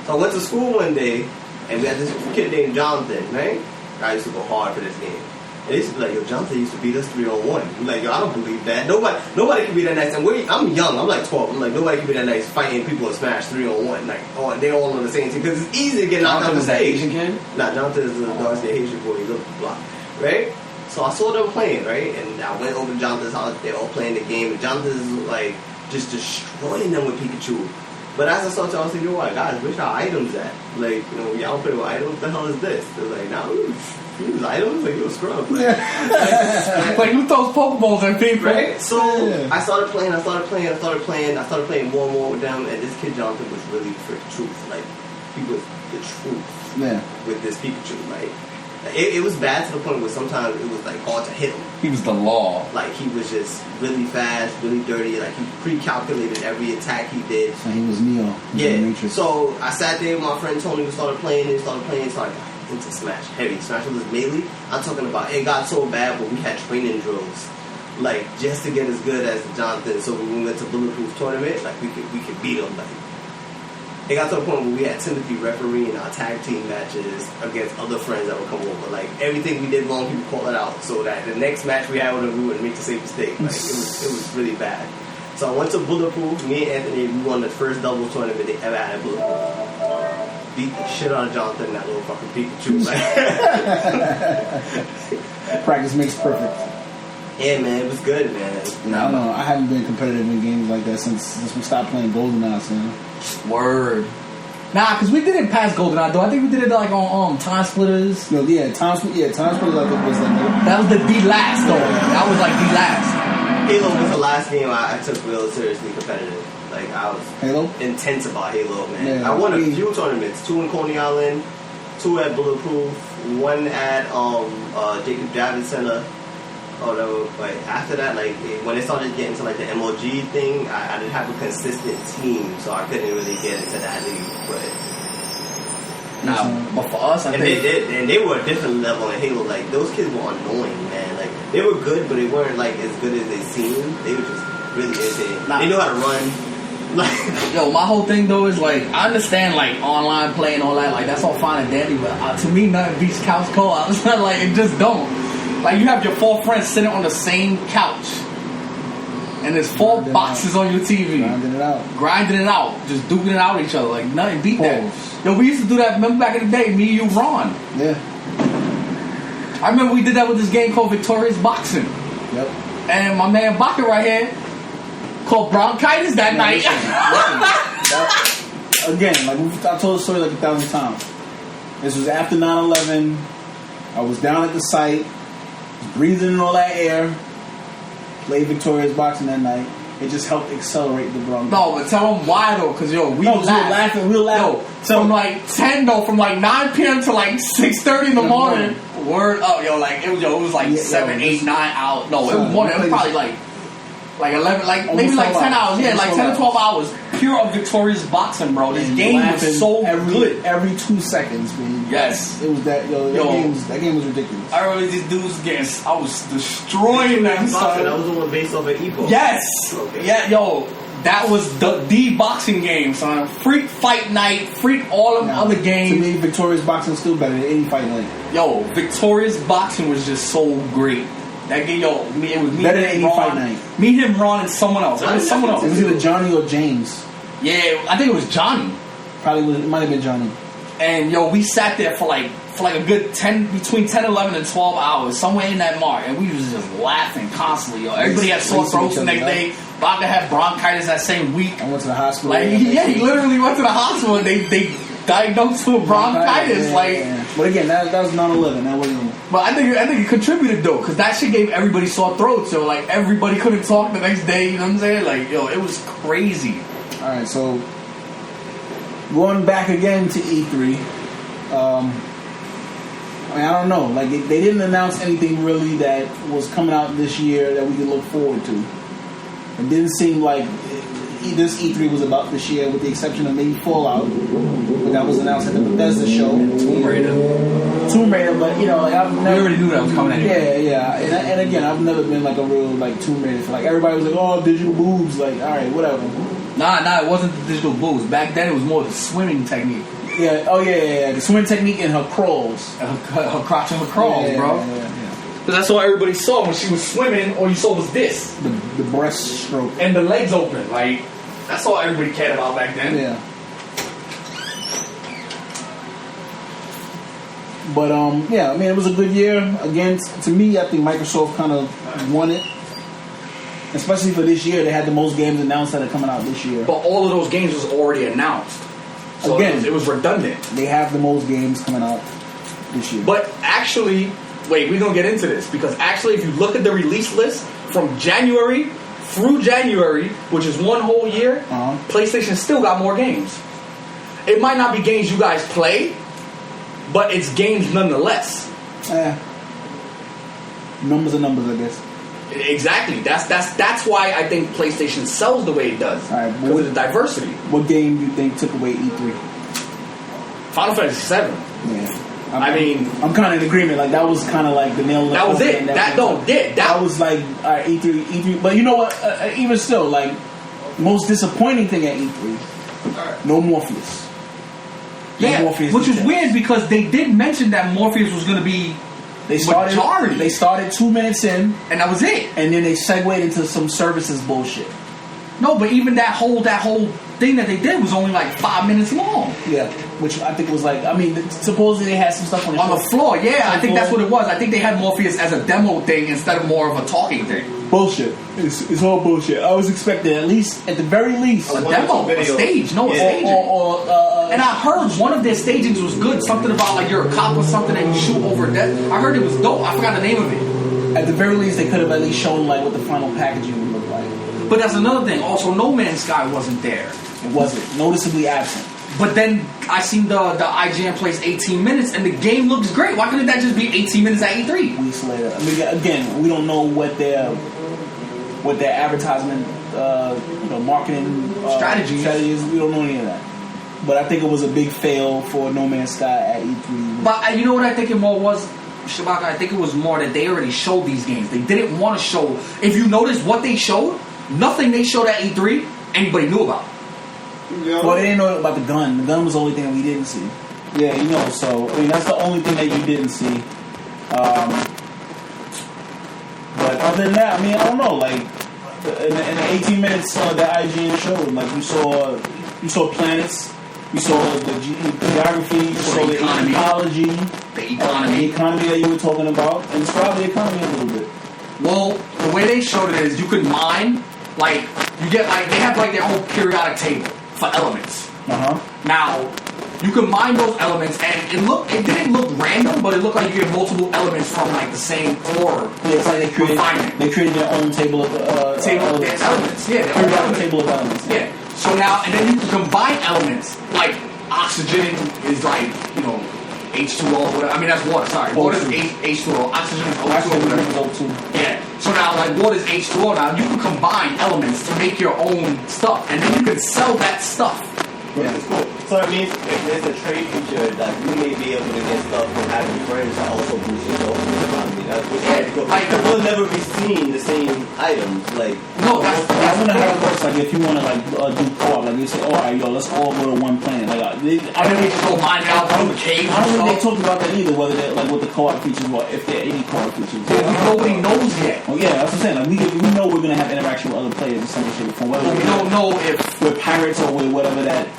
So I went to school one day and we had this kid named Jonathan, right? I used to go hard for this game. And they used to be like, yo, Jonathan used to beat us 3-on-1. I'm like, yo, I don't believe that. Nobody can be that nice. And I'm young. I'm like 12. I'm like, nobody can be that nice fighting people in Smash 3-on-1. Like, oh, they're all on the same team. Because it's easy to get knocked out the stage. Asian kid? Nah, Jonathan is a dark-skinned Haitian boy. He looked block. Right? So I saw them playing, right? And I went over to Jonathan's house. They're all playing the game. And Jonathan's like just destroying them with Pikachu. But as I saw to, I was like, yo, what, guys, where's our items at? Like, you know, y'all play with items. What the hell is this? They're like, nah, use items? Like, yo, scrub. Like, who throws Pokeballs at people? Right? So I started playing more and more with them. And this kid, Jonathan, was really for the truth. Like, he was the truth with this Pikachu. Like, it was bad to the point where sometimes it was like hard to hit him. He was the law. Like he was just really fast, really dirty. Like he pre-calculated every attack he did. So he was Neo. So I sat there with my friend Tony. We started playing. Started into Smash heavy. Smash was melee. I'm talking about it got so bad, but we had training drills, like just to get as good as Jonathan. So when we went to Bulletproof tournament, like we could beat him. Like it got to the point where we had Timothy refereeing our tag team matches against other friends that would come over. Like everything we did wrong, he would call it out, so that the next match we had with him, we wouldn't make the same mistake. Like it was really bad. So I went to Bulletproof. Me and Anthony, we won the first double tournament they ever had at Bulletproof. Beat the shit out of Jonathan, that little fucking Pikachu. Like, practice makes perfect. Yeah, man, it was good, man. I don't know. I haven't been competitive in games like that since we stopped playing GoldenEye. So. Word. Nah, because we did it past GoldenEye though. I think we did it like on Time Splitters. No, Time Splitters. Like it was that was the last though. That was like the last. Halo was the last game I took real seriously competitive. Like I was intense about Halo, man. Yeah, I won a few tournaments. 2 in Coney Island, 2 at Bulletproof, 1 at Jacob Javits Center. Oh no! But after that, like when it started getting to like the MLG thing, I didn't have a consistent team, so I couldn't really get into that league. But for us, they were a different level in Halo. Like those kids were annoying, man. Like they were good, but they weren't like as good as they seemed. They were just really irritating. They knew how to run. Like, yo, my whole thing though is like I understand like online play and all that. Like that's all fine and dandy, but to me, nothing beats couch co-op. It's not like it just don't. Like, you have your 4 friends sitting on the same couch. And there's 4 boxes on your TV. Grinding it out. Just duking it out each other. Like, nothing beat that. Yo, we used to do that. Remember back in the day, me, you, Ron. Yeah. I remember we did that with this game called Victorious Boxing. Yep. And my man Baca right here called bronchitis that night. Again, like I told the story like 1,000 times. This was after 9/11. I was down at the site. Breathing in all that air, played Victorious Boxing that night. It just helped accelerate the bronchitis. No, but tell them why though, because yo, we were laughing. Yo, from like 9 p.m. to like 6:30 in the morning. Word up, yo, like it was like 7, 8, 9 hours. No, it was more. It was probably like 11, like maybe like 10 hours. Yeah, like 10 to 12 hours. Pure of Victorious Boxing, bro. This game was so good. Every 2 seconds, man. Yes, it was that. That game was ridiculous. I remember these dudes getting. I was destroying them. Son. That was the one based off of Epo. Yes. Okay. Yeah, yo. That was the boxing game, son. Freak Fight Night, freak all of other games. To me, Victorious Boxing is still better than any Fight Night. Yo, Victorious Boxing was just so great. That game, yo, it was me, better than any Ron, Fight Night. Me, him, Ron, and someone else. It was someone else. It was either Johnny or James. Yeah, I think it was Johnny. It might have been Johnny. And yo, we sat there for like a good 10, between 10, 11, and 12 hours, somewhere in that mark, and we was just laughing constantly. Yo, everybody had sore throats the next day. Baca had bronchitis that same week. I went to the hospital. Like, he literally went to the hospital. And they diagnosed him with bronchitis. But again, that was 9/11. That wasn't. But I think it contributed though, because that shit gave everybody sore throats. So like everybody couldn't talk the next day. You know what I'm saying? Like, yo, it was crazy. All right, so going back again to E3. I don't know. Like they didn't announce anything really that was coming out this year that we could look forward to. It didn't seem like this E3 was about this year, with the exception of maybe Fallout, but that was announced at the Bethesda show. Tomb Raider, but you know, like we already knew that was coming anyway. Yeah. And again, I've never been like a real like Tomb Raider fan. Like everybody was like, oh, digital boobs. Like, all right, whatever. Nah, it wasn't the digital boobs. Back then, it was more the swimming technique. Yeah. Oh yeah. The swimming technique and her crawls. Her crotch and her crawls, bro. Because that's all everybody saw when she was swimming. All you saw was this. The breaststroke. And the legs open. Like, that's all everybody cared about back then. Yeah. But, yeah, I mean, it was a good year. Again, to me, I think Microsoft kind of won it. Especially for this year. They had the most games announced that are coming out this year. But all of those games was already announced. So again, it was redundant. They have the most games coming out this year. But actually, wait, we're going to get into this. Because actually, if you look at the release list from January through January, which is one whole year, PlayStation still got more games. It might not be games you guys play, but it's games nonetheless. Numbers are numbers, I guess. Exactly. That's why I think PlayStation sells the way it does. Because of the diversity. What game do you think took away E3? Final Fantasy VII. Yeah. I'm kind of in agreement. Like, that was kind of like the nail. That was it. That was like, all right, E3. But you know what? Even still, like, most disappointing thing at E3, no Morpheus. Yeah, which is weird because they did mention that Morpheus was going to be majority. They started 2 minutes in, and that was it. And then they segued into some services bullshit. No, but even that whole thing that they did was only like 5 minutes long. Yeah, which I think was like, I mean, supposedly they had some stuff on the floor. Yeah, I think that's what it was. I think they had Morpheus as a demo thing instead of more of a talking thing. Bullshit. It's all bullshit. I was expecting at the very least, a demo, a stage. No, a staging. And I heard one of their stagings was good. Something about like you're a cop or something and you shoot over death. I heard it was dope. I forgot the name of it. At the very least, they could have at least shown like what the final packaging would look like. But that's another thing. Also, No Man's Sky wasn't there. It wasn't. Noticeably absent. But then I seen the IGN plays 18 minutes and the game looks great. Why couldn't that just be 18 minutes at E3? Weeks later. I mean, again, we don't know what their advertisement, marketing strategy is. We don't know any of that. But I think it was a big fail for No Man's Sky at E3. But you know what I think it more was, Shabaka? I think it was more that they already showed these games. They didn't want to show. If you notice what they showed, nothing they showed at E3 anybody knew about. Well, they didn't know about the gun. The gun was the only thing that we didn't see. Yeah, so, I mean, that's the only thing that you didn't see. But other than that, I mean, I don't know. Like, in the 18 minutes that IGN showed, like, you saw planets, you saw the geography, you saw the ecology. The economy. The economy that you were talking about. And describe the economy a little bit. Well, the way they showed it is you could mine, like, you get, like, they have, like, their own periodic table for elements. Now, you can mine those elements, and it didn't look random, but it looked like you get multiple elements from, like, the same core. Yeah, it's like they created their own table of elements. Yeah, periodic table of elements. Yeah. So now, and then you can combine elements, like oxygen is like, H2O, whatever. I mean, that's water, sorry. Water is H2O. Oxygen is O2. Yeah. So now, like, water is H2O. Now, you can combine elements to make your own stuff, and then you can sell that stuff. Yeah, it's cool. So it means if there's a trade feature that you may be able to get stuff from having friends that also boost your own economy. That's what's cool. Like, we'll never be seeing the same items. Like, no, that's I wonder how it works. Like, if you want to do co-op, like they say, all right, let's all go to one planet. Like, I don't need to go mine out through the cave. I don't think they talked about that either. Whether what the co-op features were, if there are any co-op features. Nobody knows yet. Oh yeah, that's what I'm saying. Like, we know we're gonna have interaction with other players in some way, shape, or form. We don't know if we're pirates or with whatever that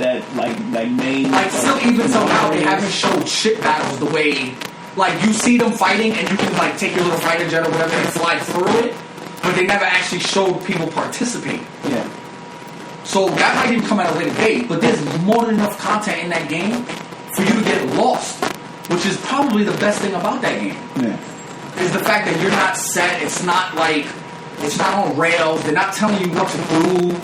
main. Like, still, even so now they haven't showed ship battles the way, like, you see them fighting and you can, like, take your little fighter jet or whatever and slide through it, but they never actually showed people participate. Yeah. So that might even come at a later date, but there's more than enough content in that game for you to get lost, which is probably the best thing about that game. Yeah. Is the fact that you're not set, it's not on rails, they're not telling you what to do.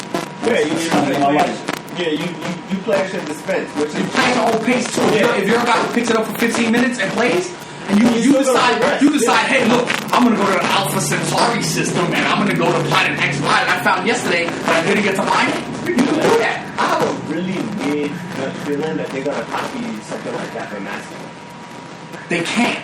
Yeah, you play action dispense. You play at your own pace too. Yeah. If you're a guy who picks it up for 15 minutes and plays, and you decide, hey, look, I'm gonna go to the Alpha Centauri system and I'm gonna go to planet X, Y that I found yesterday, but I didn't get to mine it. You can do that. I have a really weird gut feeling that they're gonna copy something like that from Mass Effect. They can't.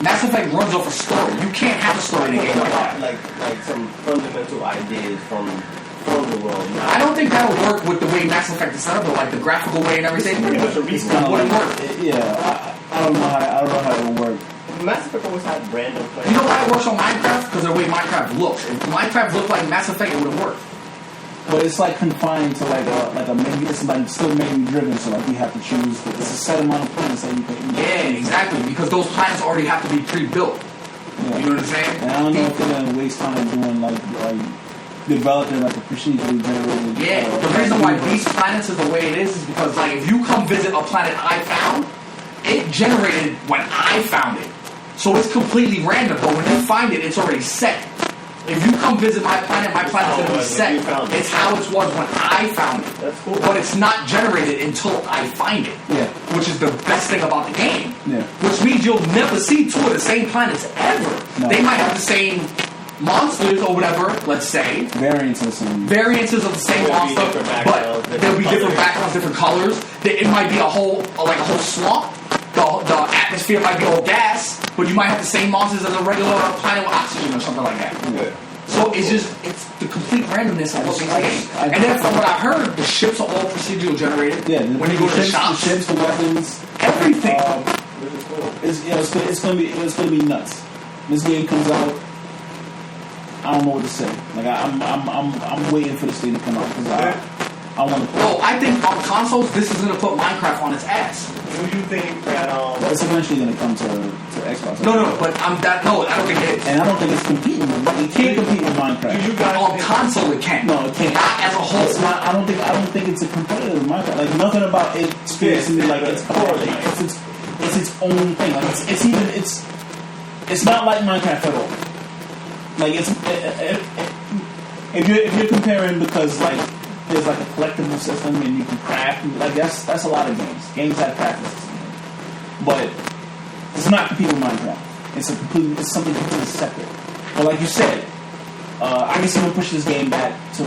Mass Effect runs off a story. You can't have a story in a game like that. Like some fundamental ideas from the world. I don't think that'll work with the way Mass Effect is set up, but like the graphical way and everything. Pretty much a reskin. Wouldn't work. I don't know how it will work. Mass Effect always had random players. You know why it works on Minecraft? Because of the way Minecraft looks. If Minecraft looked like Mass Effect, it wouldn't work. But it's like confined to like a menu. It's like still menu driven, so like you have to choose. It's a set amount of planets that you can. Yeah, exactly. Because those planets already have to be pre-built. Yeah. You know what I'm saying? And I don't know if they're gonna waste time doing like developing like a procedurally generated. Yeah. The reason why these planets is the way it is because like if you come visit a planet I found, it generated when I found it, so it's completely random. But when you find it, it's already set. If you come visit my planet's going to be set. It's how it was when I found it. That's cool. But it's not generated until I find it. Yeah. Which is the best thing about the game. Yeah. Which means you'll never see two of the same planets ever. No. They might have the same monsters or whatever, let's say. Variants of the same monster, but there'll be different backgrounds, different colors. It might be a whole swamp. The atmosphere might be all gas, but you might have the same monsters as a regular planet with oxygen or something like that. Yeah. So it's the complete randomness of what makes the game. And then from what I heard, the ships are all procedural generated. Yeah, when you go to the shops, the ships, the weapons, everything. It's gonna be nuts. This game comes out. I don't know what to say. Like I'm waiting for this thing to come out because I want to. Well, I think on consoles, this is going to put Minecraft on its ass. Do you think that it's eventually going to come to Xbox? No, but I don't think it is. And I don't think it's competing. It can't compete with Minecraft. On console, it can't. No, it can't. Not as a whole. It's not, I don't think it's a competitor with Minecraft. Like nothing about it speaks to me like it's correlated. It's its own thing. Like it's not like Minecraft at all. Like if you're comparing because like there's like a collectible system and you can craft like that's a lot of games have crafting systems, but it's not competing with Minecraft. It's something completely separate. But like you said, I can see them push this game back to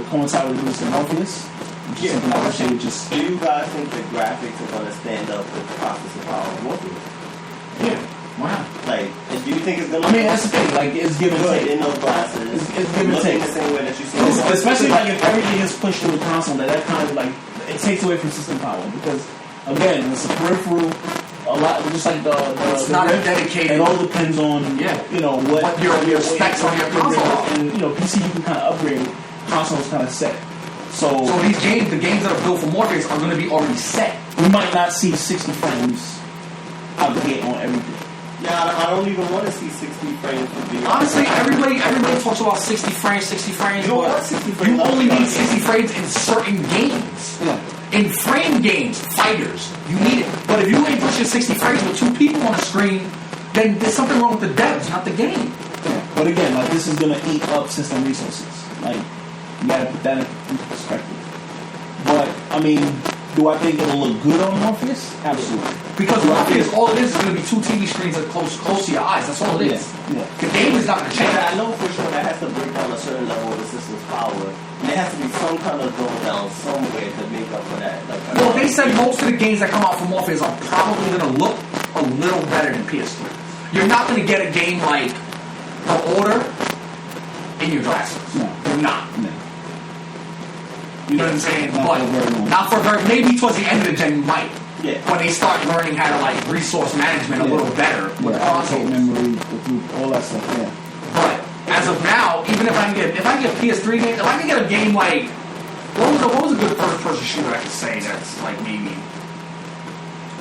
coincide with the release of Morpheus, which is something I wish they would just. Do you guys think the graphics are going to stand up with the processing power of Morpheus? Yeah. Wow. Like, do you think it's gonna? I mean, that's the thing. Like, it's give and take. In those glasses, it's give and take. The same way that you see. Especially like if everything is pushed to a console, that kind of like it takes away from system power because again, it's a peripheral. A lot, just like it's not dedicated. It all depends on what your specs on your console are. And PC you can kind of upgrade. Console's kind of set. So these games, the games that are built for Morpheus, are going to be already set. We might not see 60 frames out the gate on everything. Yeah, I don't even want to see 60 frames to be. Honestly, everybody talks about 60 frames. You don't want 60 frames. You only need 60 frames in certain games. Yeah. In frame games, fighters, you need it. But if you ain't pushing 60 frames with two people on the screen, then there's something wrong with the devs, not the game. Yeah. But again, like this is gonna eat up system resources. Like you gotta put that in perspective. But I mean, do I think it'll look good on Morpheus? Absolutely. Because Morpheus, all it is going to be two TV screens that close to your eyes. That's all it is. Yeah. The game is not going to change. I know for sure that has to break down a certain level of the system's power. And there has to be some kind of go down somewhere to make up for that. Well, they said most of the games that come out from Morpheus are probably going to look a little better than PS3. You're not going to get a game like The Order in your glasses. No. You're not. No. You know what I'm saying? Not But not for very. Maybe towards the end of the gen, you might. Yeah. When they start learning how to like resource management a little better with the console memory, all that stuff. Yeah. But as of now, even if I can get PS3 game, if I can get a game like what was a good first person shooter I could say that's like maybe.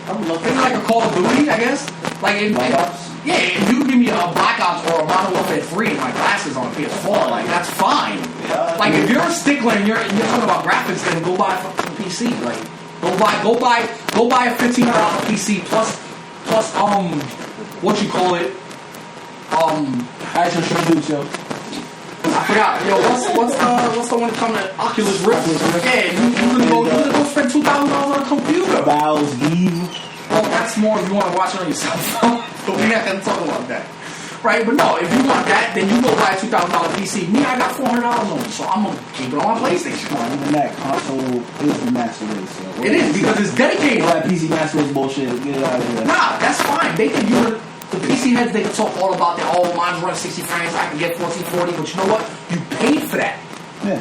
Maybe like a Call of Duty, I guess. Like if you give me a Black Ops or a Modern Warfare 3 in my glasses on a PS4, like that's fine. Yeah, like if you're a stickler and you're talking about graphics, then go buy a fucking PC. Like go buy a $1,500 PC plus what you call it? Actually, should do so. I forgot. Yo, what's the one coming to Oculus Rift? Yeah, you can go spend $2,000 on a computer. Valve's Eve. Well, that's more if you want to watch it on your cell phone. But we're not gonna talk about that. Right, but no, if you want that, then you go buy a $2,000 PC. Me, I got $400 on it, so I'm gonna keep it on my PlayStation. Even that console is the master race. So it is because it's dedicated. All that PC master race bullshit. Get it out of here. Nah, that's fine. They can use it. The PC heads, they can talk all about that. Oh, mine's running 60 frames. I can get 1440. But you know what? You paid for that. Yeah.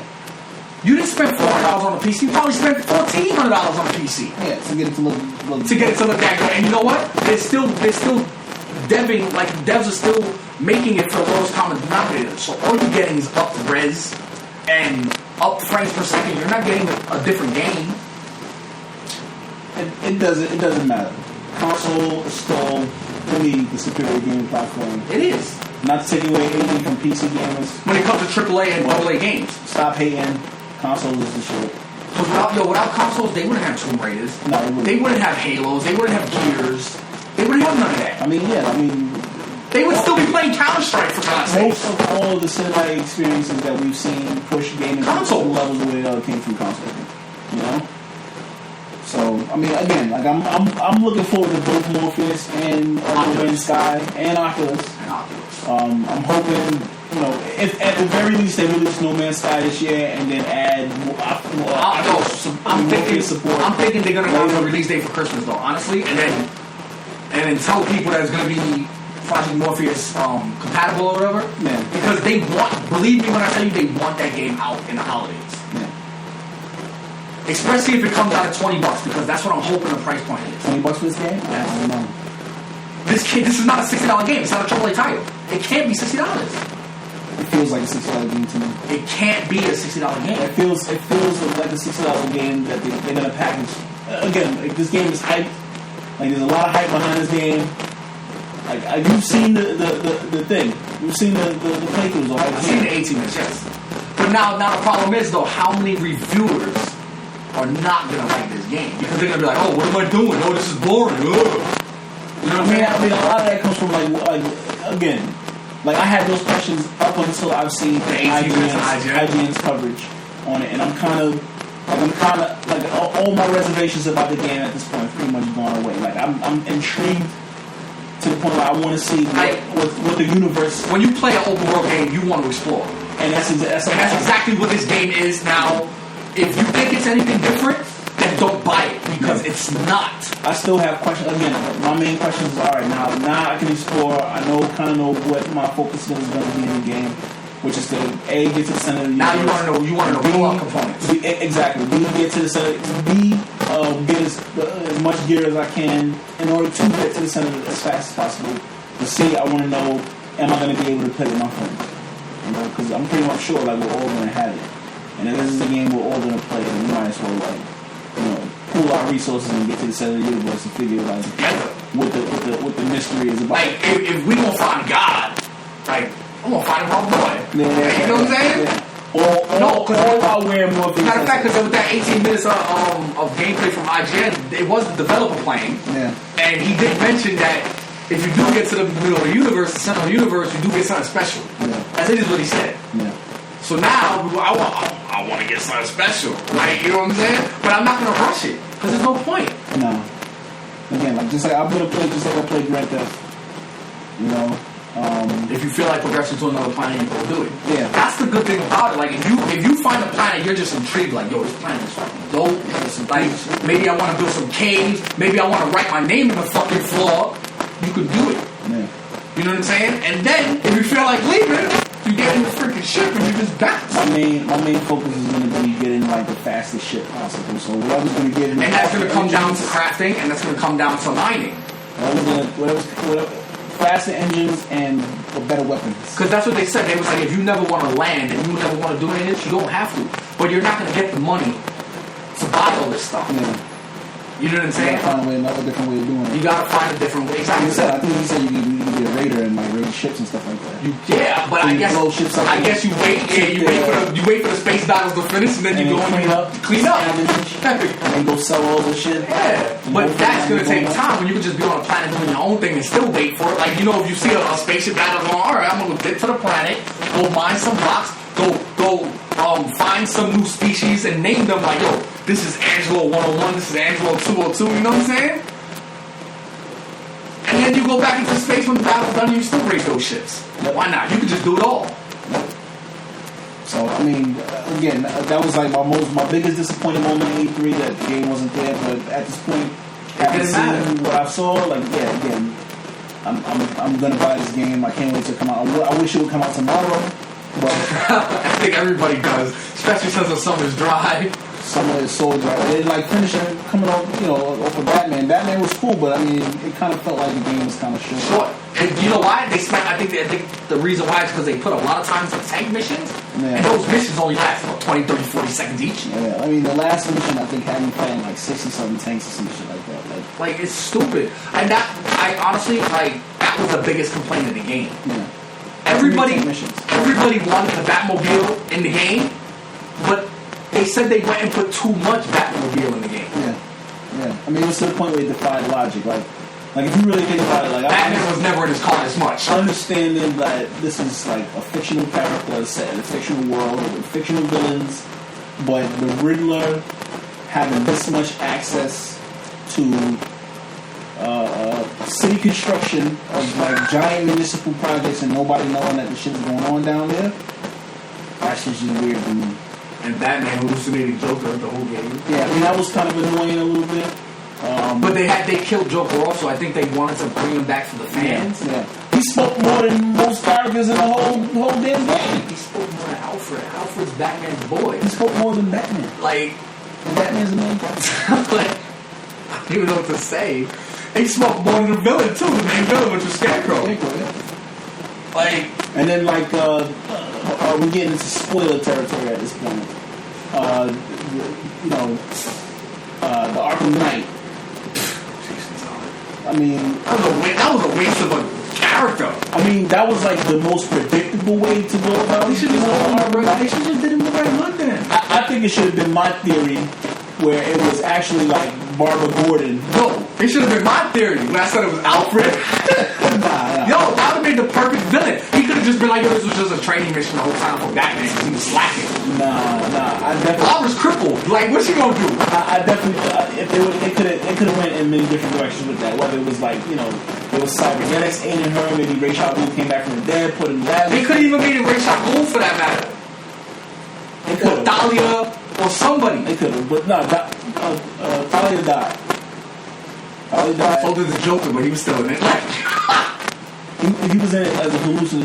You didn't spend $400 on a PC. You probably spent $1,400 on a PC. Yeah, to get it to look that good. And you know what? They're still deving, like devs are still making it for the lowest common denominator. So all you're getting is up res and up frames per second. You're not getting a different game. It doesn't matter. Console is still, for me, the superior gaming platform. It is. Not to take away anything from PC gamers. When it comes to AAA and AA games. Stop hating. Console is the shit. Because without consoles, they wouldn't have Tomb Raiders. No, they wouldn't have Halos. They wouldn't have Gears. They wouldn't have none of that. They would still be playing Counter-Strike for God's sake. Most of all of the cinematic experiences that we've seen push gaming to levels where it came from console. You know? So, again, like I'm looking forward to both Morpheus and Sky and Oculus. I'm hoping, if at the very least they release No Man's Sky this year and then add I'm thinking they're gonna have a release date for Christmas though, honestly, and then tell people that it's gonna be Project Morpheus compatible or whatever. Yeah. Because they want, believe me when I tell you, they want that game out in the holidays. Yeah. Especially if it comes out at $20, because that's what I'm hoping the price point is. $20 for this game? Yes. I don't know. This is not a $60 game. It's not a AAA title. It can't be $60. It feels like a $60 game to me. It can't be a $60 game. It feels like a $60 game that they're gonna package. Again, like, this game is hyped. Like, there's a lot of hype behind this game. Like, you've seen the thing. You've seen the playthroughs. I've seen the 18 minutes, yes. But now the problem is though, how many reviewers are not gonna like this game because they're gonna be like, oh, what am I doing? Oh, this is boring. Ugh. You know what I mean? A lot of that comes from like again, like I had those questions up until I've seen IGN's coverage on it, and I'm kind of like all my reservations about the game at this point have pretty much gone away. Like I'm intrigued to the point where I want to see what the universe. When you play an open world game, you want to explore, and that's exactly what this game is now. If you think it's anything different, then don't buy it because it's not. I still have questions. Again, my main question is, all right, now I can explore. I kind of know what my focus is going to be in the game, which is to A, get to the center of the universe. Now you want to know pull-out components. Exactly. B, get to the center. B, get as much gear as I can in order to get to the center as fast as possible. To C, I want to know, am I going to be able to play with my friends? Because I'm pretty much sure like we're all going to have it. And if this is a game we're all going to play, then we might as well pool our resources and get to the center of the universe and figure out what the mystery is about. Like if we gonna find God, like I'm gonna find my boy. Yeah, you know what I'm saying? Yeah. Or I'll wear more. Matter of fact, because with that 18 minutes of gameplay from IGN, it was the developer playing. Yeah. And he did mention that if you do get to the middle of the universe, the center of the universe, you do get something special. Yeah. That's it is what he said. Yeah. So now I want to get something special, like, you know what I'm saying? But I'm not gonna rush it because there's no point. No. Again, like I'm gonna play just like I played Grand Theft. If you feel like progressing to another planet, you go do it. Yeah. That's the good thing about it. Like if you find a planet, you're just intrigued. Like, yo, this planet is fucking dope. Like maybe I want to build some caves. Maybe I want to write my name in the fucking floor. You can do it. Yeah. You know what I'm saying? And then if you feel like leaving, you get in the freaking ship and you just bounce. My main focus is going to be getting like the fastest shit possible. So whatever's going to get in, and that's going to come down to crafting, and that's going to come down to mining. Whatever, faster engines and better weapons. Because that's what they said. They was like, if you never want to land and you never want to do any of this, you don't have to. But you're not going to get the money to buy all this stuff. Yeah. You know what I'm saying? You gotta find another different way of doing it. You gotta find a different way. Exactly. I think you said you can be a raider and like raid ships and stuff like that. But so I guess you wait. Yeah, you wait for the space battles to finish, and then you go and clean up, and go sell all the shit. Yeah, but that's gonna take time when you can just be on a planet doing your own thing and still wait for it. Like if you see a spaceship battle going, all right, I'm gonna get to the planet, go mine some blocks, go find some new species and name them like, yo, this is Angelo 101, this is Angelo 202, you know what I'm saying? And then you go back into space when the battle's done and you still raise those ships. Why not? You can just do it all. So, again, that was like my biggest disappointing moment in E3, that the game wasn't there, but at this point, having seen what I saw, again, I'm gonna buy this game. I can't wait to come out. I wish it would come out tomorrow, but I think everybody does, especially since the summer's dry. Summer is so dry. They like finishing coming off, off of Batman. Batman was cool, but I mean, it kind of felt like the game was kind of short. And you know why? I think the reason why is because they put a lot of time into tank missions, and those missions only last 20, 30, 40 seconds each. Yeah, I mean, the last mission I think had me playing like 60-something tanks or some shit like that. Like it's stupid. And I honestly that was the biggest complaint of the game. Yeah. Everybody wanted the Batmobile in the game, but they said they went and put too much Batmobile in the game. Yeah. I mean, it was to the point where it defied logic. Like if you really think about it, Batman was never in his car as much. Understanding that this is like a fictional character set in a fictional world with fictional villains, but the Riddler having this much access to city construction of like giant municipal projects and nobody knowing that the shit's going on down there, that's just weird to me. And Batman hallucinating Joker the whole game. Yeah, I mean that was kind of annoying a little bit. But they killed Joker also. I think they wanted to bring him back for the fans. Yeah. He spoke more than most characters in the whole damn game. He spoke more than Alfred. Alfred's Batman's boy. He spoke more than Batman. Like Batman's the main character. Like I don't even know what to say. He spoke more than the villain too. The main villain, which was Scarecrow. Like, and then we're getting into spoiler territory at this point. The Arkham Knight. I mean, that was a waste of a character. I mean, that was like the most predictable way to go about it. They should just did him the right one then. I think it should have been my theory, where it was actually like Barbara Gordon. No, it should have been my theory when I said it was Alfred. Nah. Yo, that would have made the perfect villain. He could have just been like, yo, this was just a training mission the whole time for Batman because he was slacking. Nah. I was crippled. Like, what's he gonna do? I definitely, it could have went in many different directions with that. Whether it was like, it was cybernetics aiding her, maybe Ra's al Ghul came back from the dead, put him down. They could have even made it Ra's al Ghul for that matter. Or Dahlia, or somebody. They could have, but no, Dahlia died. Dahlia died. So did the Joker, but he was still in it. He was in it as a hallucination.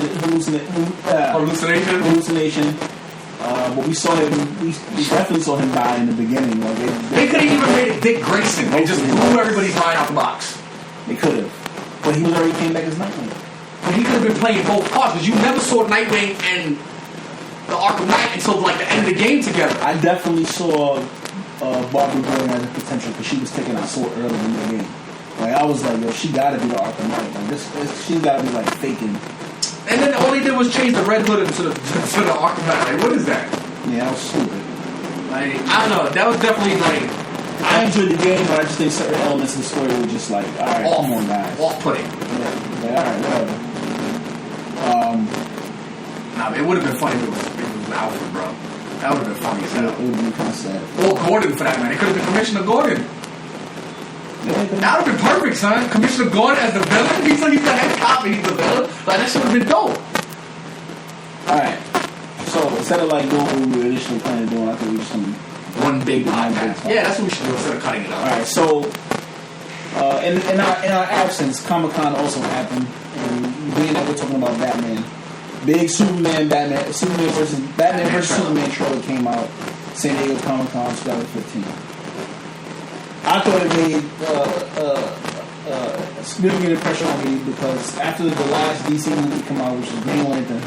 But we saw him. We definitely saw him die in the beginning. Like they could have even made it Dick Grayson. They just blew everybody's mind out the box. They could have, but he already came back as Nightwing. But he could have been playing both parts because you never saw Nightwing and the Arkham Knight until like the end of the game together. I definitely saw Barbara Gordon as a potential because she was taken out so early in the game. Like I was like, yo, she gotta be the Arkham Knight. Like she gotta be like faking. And then all they did was change the Red Hood to the Arkham Knight. Like, what is that? Yeah, that was stupid. Like, I don't know. That was definitely like. I enjoyed the game, but I just think certain elements of the story were just like, all right, come on, guys. Off-putting. Yeah, like, all right, whatever. It would have been funny if it was Alfred, bro. That would have been funny as hell. It would have been kind of sad. Or Gordon, for that matter. It could have been Commissioner Gordon. That would have been perfect, son. Commissioner Gordon as the villain. He's the head cop and he's the villain. Like, that should have been dope. Alright. So, instead of like doing what we were initially planning on doing, I think we just going to one big podcast. Yeah, that's what we should do instead of cutting it out. Alright, so in our absence, Comic-Con also happened. And being that we're talking about Batman, big Batman versus Superman trailer came out. San Diego Comic-Con 2015. I thought it made a significant impression on me because after the last DC movie come out, which was Green Lantern.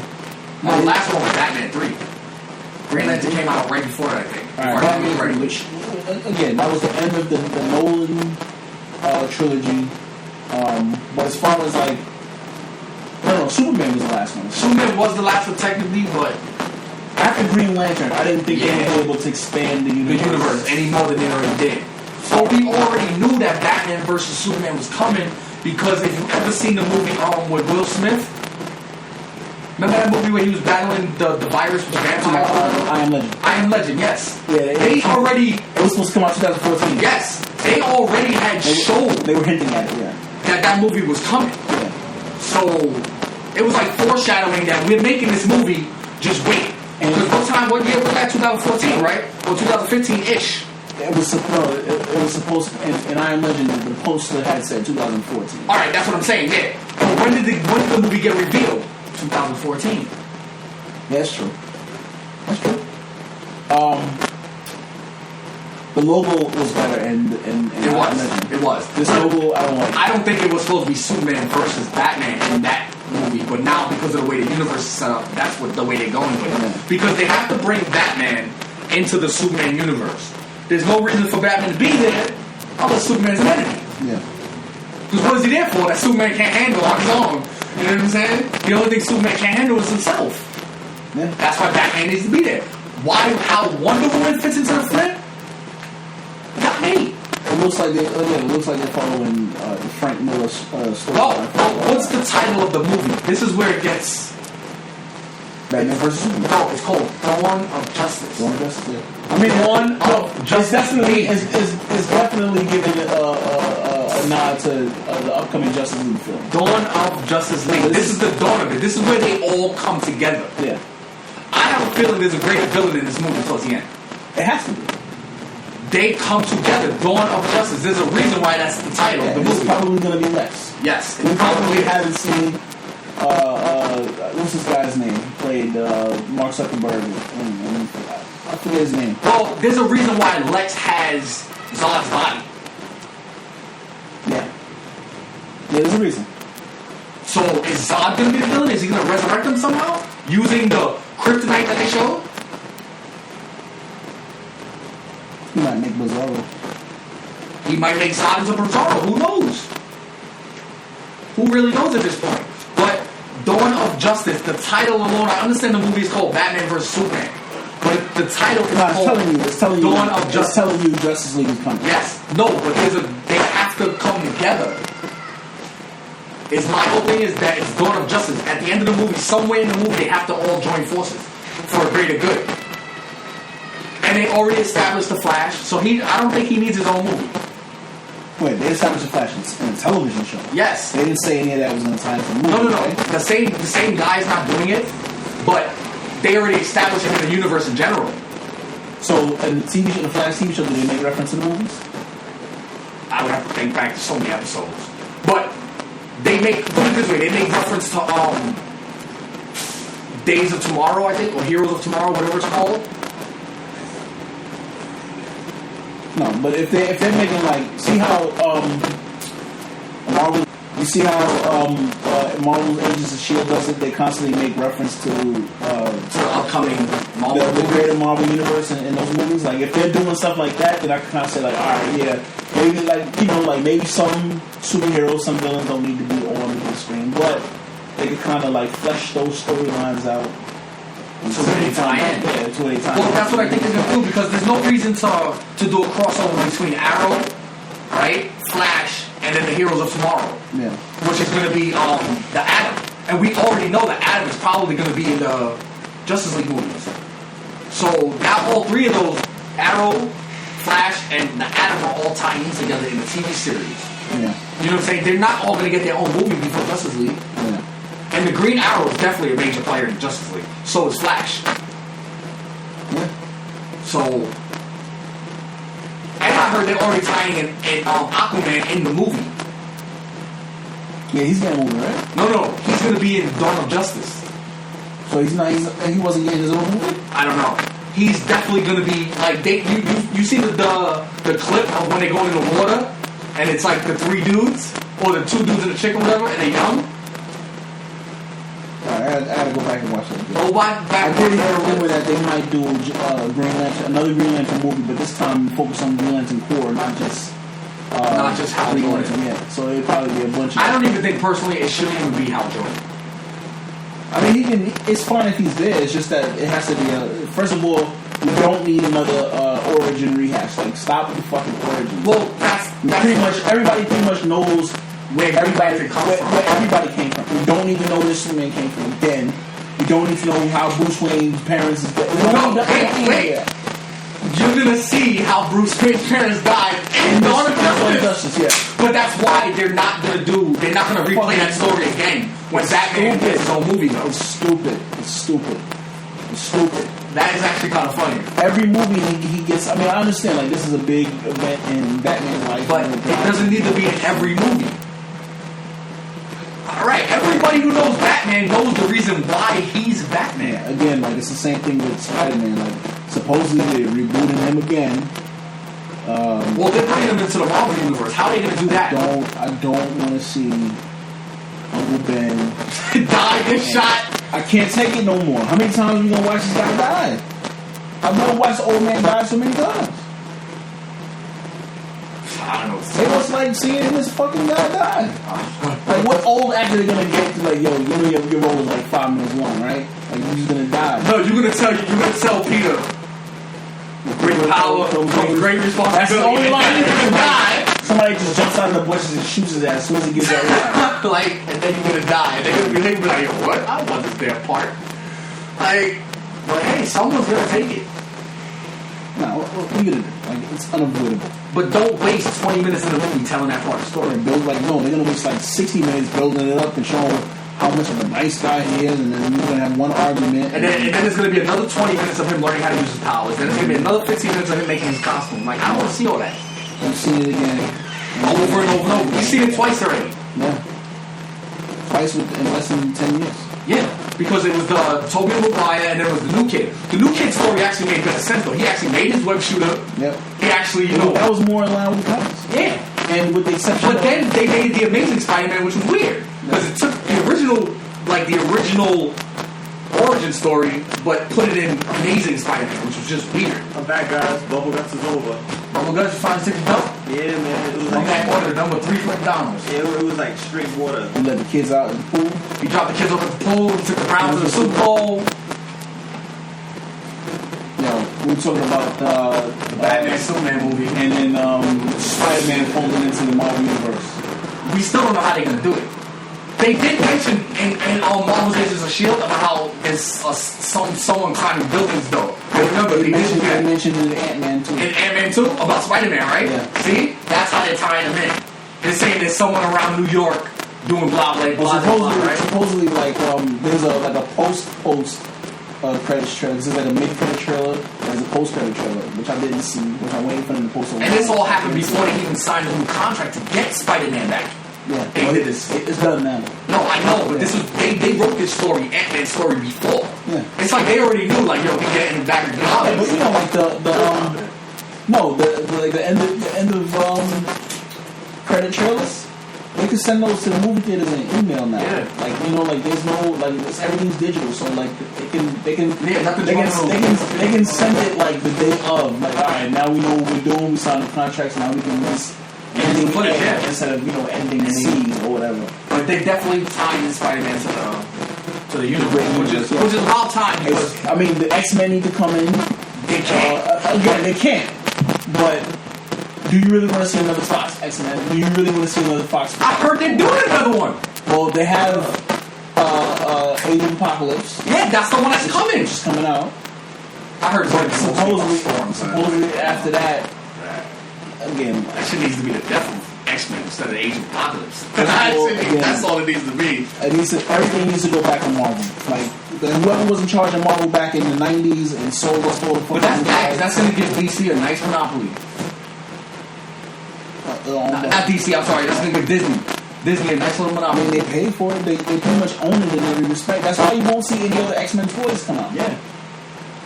No, the last one was Batman 3. Green Lantern came out right before that, I think. Alright, Batman 3, which, again, that was the end of the Nolan trilogy. But as far as like, no, Superman was the last one. Superman was the last one technically, but after Green Lantern, I didn't think they would be able to expand the universe any more than they already did. So we already knew that Batman versus Superman was coming because if you've ever seen the movie with Will Smith, remember that movie where he was battling the virus with vampires? I Am Legend. I Am Legend, yes. Yeah, they already. It was supposed to come out 2014. Yes, they already had showed. They were hinting at it, yeah. That movie was coming. Yeah. So it was like foreshadowing that we're making this movie. Just wait. Because what year was that? 2014, right? Or 2015-ish. It was supposed to, and I Am Legend, the poster had said 2014. All right, that's what I'm saying. Yeah. But when did the movie get revealed? 2014. Yeah, that's true. That's true. The logo was better, and it was. It was. This logo, I don't like. I don't think it was supposed to be Superman versus Batman in that movie, but now because of the way the universe is set up, that's what the way they're going with it. Yeah. Because they have to bring Batman into the Superman universe. There's no reason for Batman to be there unless Superman's an enemy. Yeah. Because what is he there for? That Superman can't handle on his own. You know what I'm saying? The only thing Superman can't handle is himself. Yeah. That's why Batman needs to be there. How Wonder Woman fits into the flip? Not me. It looks like they're following the Frank Miller story. What's the title of the movie? This is where it gets. Batman vs Superman. No, it's called Dawn of Justice. Dawn of Justice. Yeah. I mean, Dawn of Justice. It's definitely giving a nod to the upcoming Justice League film. Dawn of Justice League. This is the dawn of it. This is where they all come together. Yeah. I have a feeling there's a greater villain in this movie towards the end. It has to be. They come together. Dawn of Justice. There's a reason why that's the title of the movie. It's probably going to be Lex. Yes. We probably haven't seen. What's this guy's name? He played Mark Zuckerberg. I forget his name. Well, there's a reason why Lex has Zod's body. Yeah. Yeah, there's a reason. So is Zod going to be the villain? Is he going to resurrect him somehow? Using the kryptonite that they showed? He might make Bizarro. He might make Zod into Bizarro. Who knows? Who really knows at this point? But Dawn of Justice, the title alone, I understand the movie is called Batman vs. Superman. But the title is called it's telling you Dawn of Justice. It's telling you Justice League is coming. Yes. No, but they have to come together. My whole thing is that it's Dawn of Justice. At the end of the movie, somewhere in the movie, they have to all join forces for a greater good. And they already established the Flash, so I don't think he needs his own movie. Wait, they established the Flash in a television show? Yes. They didn't say any of that was in the time for the movie. No. Right? The same guy's not doing it, but they already established him in the universe in general. So, in the Flash TV show, did they make reference to the movies? I would have to think back to so many episodes. But put it this way, they make reference to Days of Tomorrow, I think, or Heroes of Tomorrow, whatever it's called. No, but if they're making see how Marvel, you see how Marvel's Agents of S.H.I.E.L.D. does it. They constantly make reference to the upcoming Marvel, the greater Marvel universe in those movies. Like if they're doing stuff like that, then I can kind of say all right, yeah, maybe maybe some superheroes, some villains don't need to be on the big screen, but they could kind of flesh those storylines out. So they tie in. Yeah, to a time. Well, that's what I think they're going to do, because there's no reason to do a crossover between Arrow, right, Flash, and then the Heroes of Tomorrow. Yeah. Which is going to be the Atom. And we already know that Atom is probably going to be in the Justice League movies. So now all three of those, Arrow, Flash, and the Atom are all tying in together in the TV series. Yeah. You know what I'm saying? They're not all going to get their own movie before Justice League. Yeah. And the Green Arrow is definitely a major player in Justice League. So is Flash. Yeah. So, and I heard they're already tying in Aquaman in the movie. Yeah, he's getting a movie, right? No, he's going to be in Dawn of Justice. So he wasn't getting his own movie? I don't know. He's definitely going to be you see the clip of when they go in the water, and it's the 3 dudes or the 2 dudes and the chick or whatever, and they're young. I gotta go back and watch it. Go back. I did hear a rumor that they might do another Green Lantern movie, but this time focus on Green Lantern Corps, not just Hal Green Jordan. Lantern. Yeah, so it'd probably be a bunch of. I don't even think personally it shouldn't even be Hal Jordan. I mean, it's fine if he's there. It's just that it has to be first of all, we don't need another origin rehash. Stop with the fucking origin. Well, that's everybody pretty much knows where everybody came from. We don't even know where Superman came from. Then we don't need to know how Bruce Wayne's parents is dead. Wait. You're gonna see how Bruce Wayne's parents died in Dawn of Justice. Yeah. But that's why they're not gonna replay that story again when Batman gets his own movie. It's stupid. That is actually kind of funny. Every movie he gets. I mean, I understand like this is a big event in Batman's life, but it doesn't need to be in every movie. All right, everybody who knows Batman knows the reason why he's Batman. Yeah, again, like it's the same thing with Spider-Man. Like supposedly they're rebooting him again. Well, they're bringing him into the Marvel universe. How are they going to do that? I don't want to see Uncle Ben die, get shot. I can't take it no more. How many times are we gonna watch this guy die? I've never watched the old man die so many times. I don't know. It was like seeing this fucking guy die. Like, what old actor are they gonna get to like, yo, you know your role is like 5 minutes long, right? Like, you're just gonna die. No, you're gonna tell Peter. Great power comes great responsibility. That's the only line. He's gonna die. Somebody just jumps out of the bushes and shoots his ass as soon as he gets that line. Like, and then you're gonna die. And they're gonna be like, what? I don't want this damn part. Like, but hey, someone's gonna take it. No, what are you gonna do? Like, it's unavoidable. But don't waste 20 minutes in the movie telling that part of the story. Build like no, they're gonna waste like 60 minutes building it up and showing how much of a nice guy he is, and then you're gonna have one argument, and then there's gonna be another 20 minutes of him learning how to use his powers. Then there's gonna be another 15 minutes of him making his costume. Like, I don't want to see all that. I've seen it again, over and over and over. We've seen it twice already. Yeah, twice in less than 10 years. Yeah, because it was the Tobey Maguire and then it was the new kid. The new kid story actually made better sense though. He actually made his web shooter. Yep. He actually, you know, that was more in line with the comics. Yeah. And with the exception, but then they made the Amazing Spider-Man, which was weird because it took the original origin story, but put it in Amazing Spider-Man, which was just weird. I'm back, guys. Bubble Guts is over. Bubble Guts, you find $6? Yeah, man. It was like that order number 3 for McDonald's. Yeah, it was like straight water. He let the kids out in the pool. He dropped the kids off at the pool. Took the Browns to the Super Bowl. We were talking about the Batman Superman movie, and then Spider-Man folding into the Marvel universe. We still don't know how they're gonna do it. They did mention in Marvel's Agents of S.H.I.E.L.D. about how there's someone climbing buildings though. Remember, they mentioned in Ant-Man 2. In Ant-Man 2 about Spider-Man, right? Yeah. See, that's how they're tying them in. They're saying there's someone around New York doing blah blah blah. Supposedly, like there's a post credits trailer. This is like a mid-credit trailer. There's a post-credit trailer, which I didn't see, which I'm waiting for them to post on. And this all happened before they even signed a new contract to get Spider-Man back. Yeah, they did this. It's done now. No, I know, but this was they wrote this story, Ant-Man story before. Yeah, it's like they already knew, like, yo, we getting him back. Yeah, but you know, like the end of credit trailers. They can send those to the movie theaters in email now. Yeah. Like, you know, like there's no everything's digital, so like they can send it like the day of. Like, all right, now we know what we're doing. We signed the contracts. Now we can release ending instead of ending scene or whatever. But they definitely tied in Spider-Man to the universe, which is about time. Because I mean, the X-Men need to come in. They can't. Again, they can't. But do you really want to see another Fox X-Men? Do you really want to see another Fox? I heard they're doing another one. Well, they have Age of Apocalypse. Yeah, that's the one that's coming. Which is coming out. I heard supposedly after that. Again, that shit needs to be the death of X-Men instead of the Age of Apocalypse. That's all it needs to be. Everything needs to go back to Marvel. Like, whoever was in charge of Marvel back in the 90s and sold us all the But that's going to give DC a nice monopoly. Not DC, I'm sorry. That's going to give Disney a nice little monopoly. I mean, they pay for it. They pretty much own it in every respect. That's why you won't see any other X-Men toys come out. Yeah.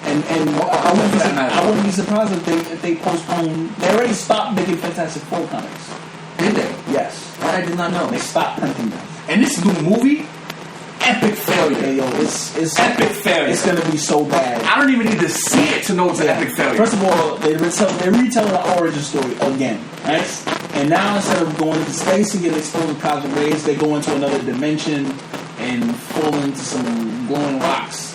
And I wouldn't be surprised if they postpone. They already stopped making Fantastic Four comics. Did they? Yes. That I did not know. They stopped printing them. And this new movie, epic failure. Yeah, yo, it's epic failure. It's gonna be so bad. I don't even need to see it to know it's an epic failure. First of all, they're retelling the origin story again, right? And now instead of going into space and getting exposed to cosmic rays, they go into another dimension and fall into some glowing rocks.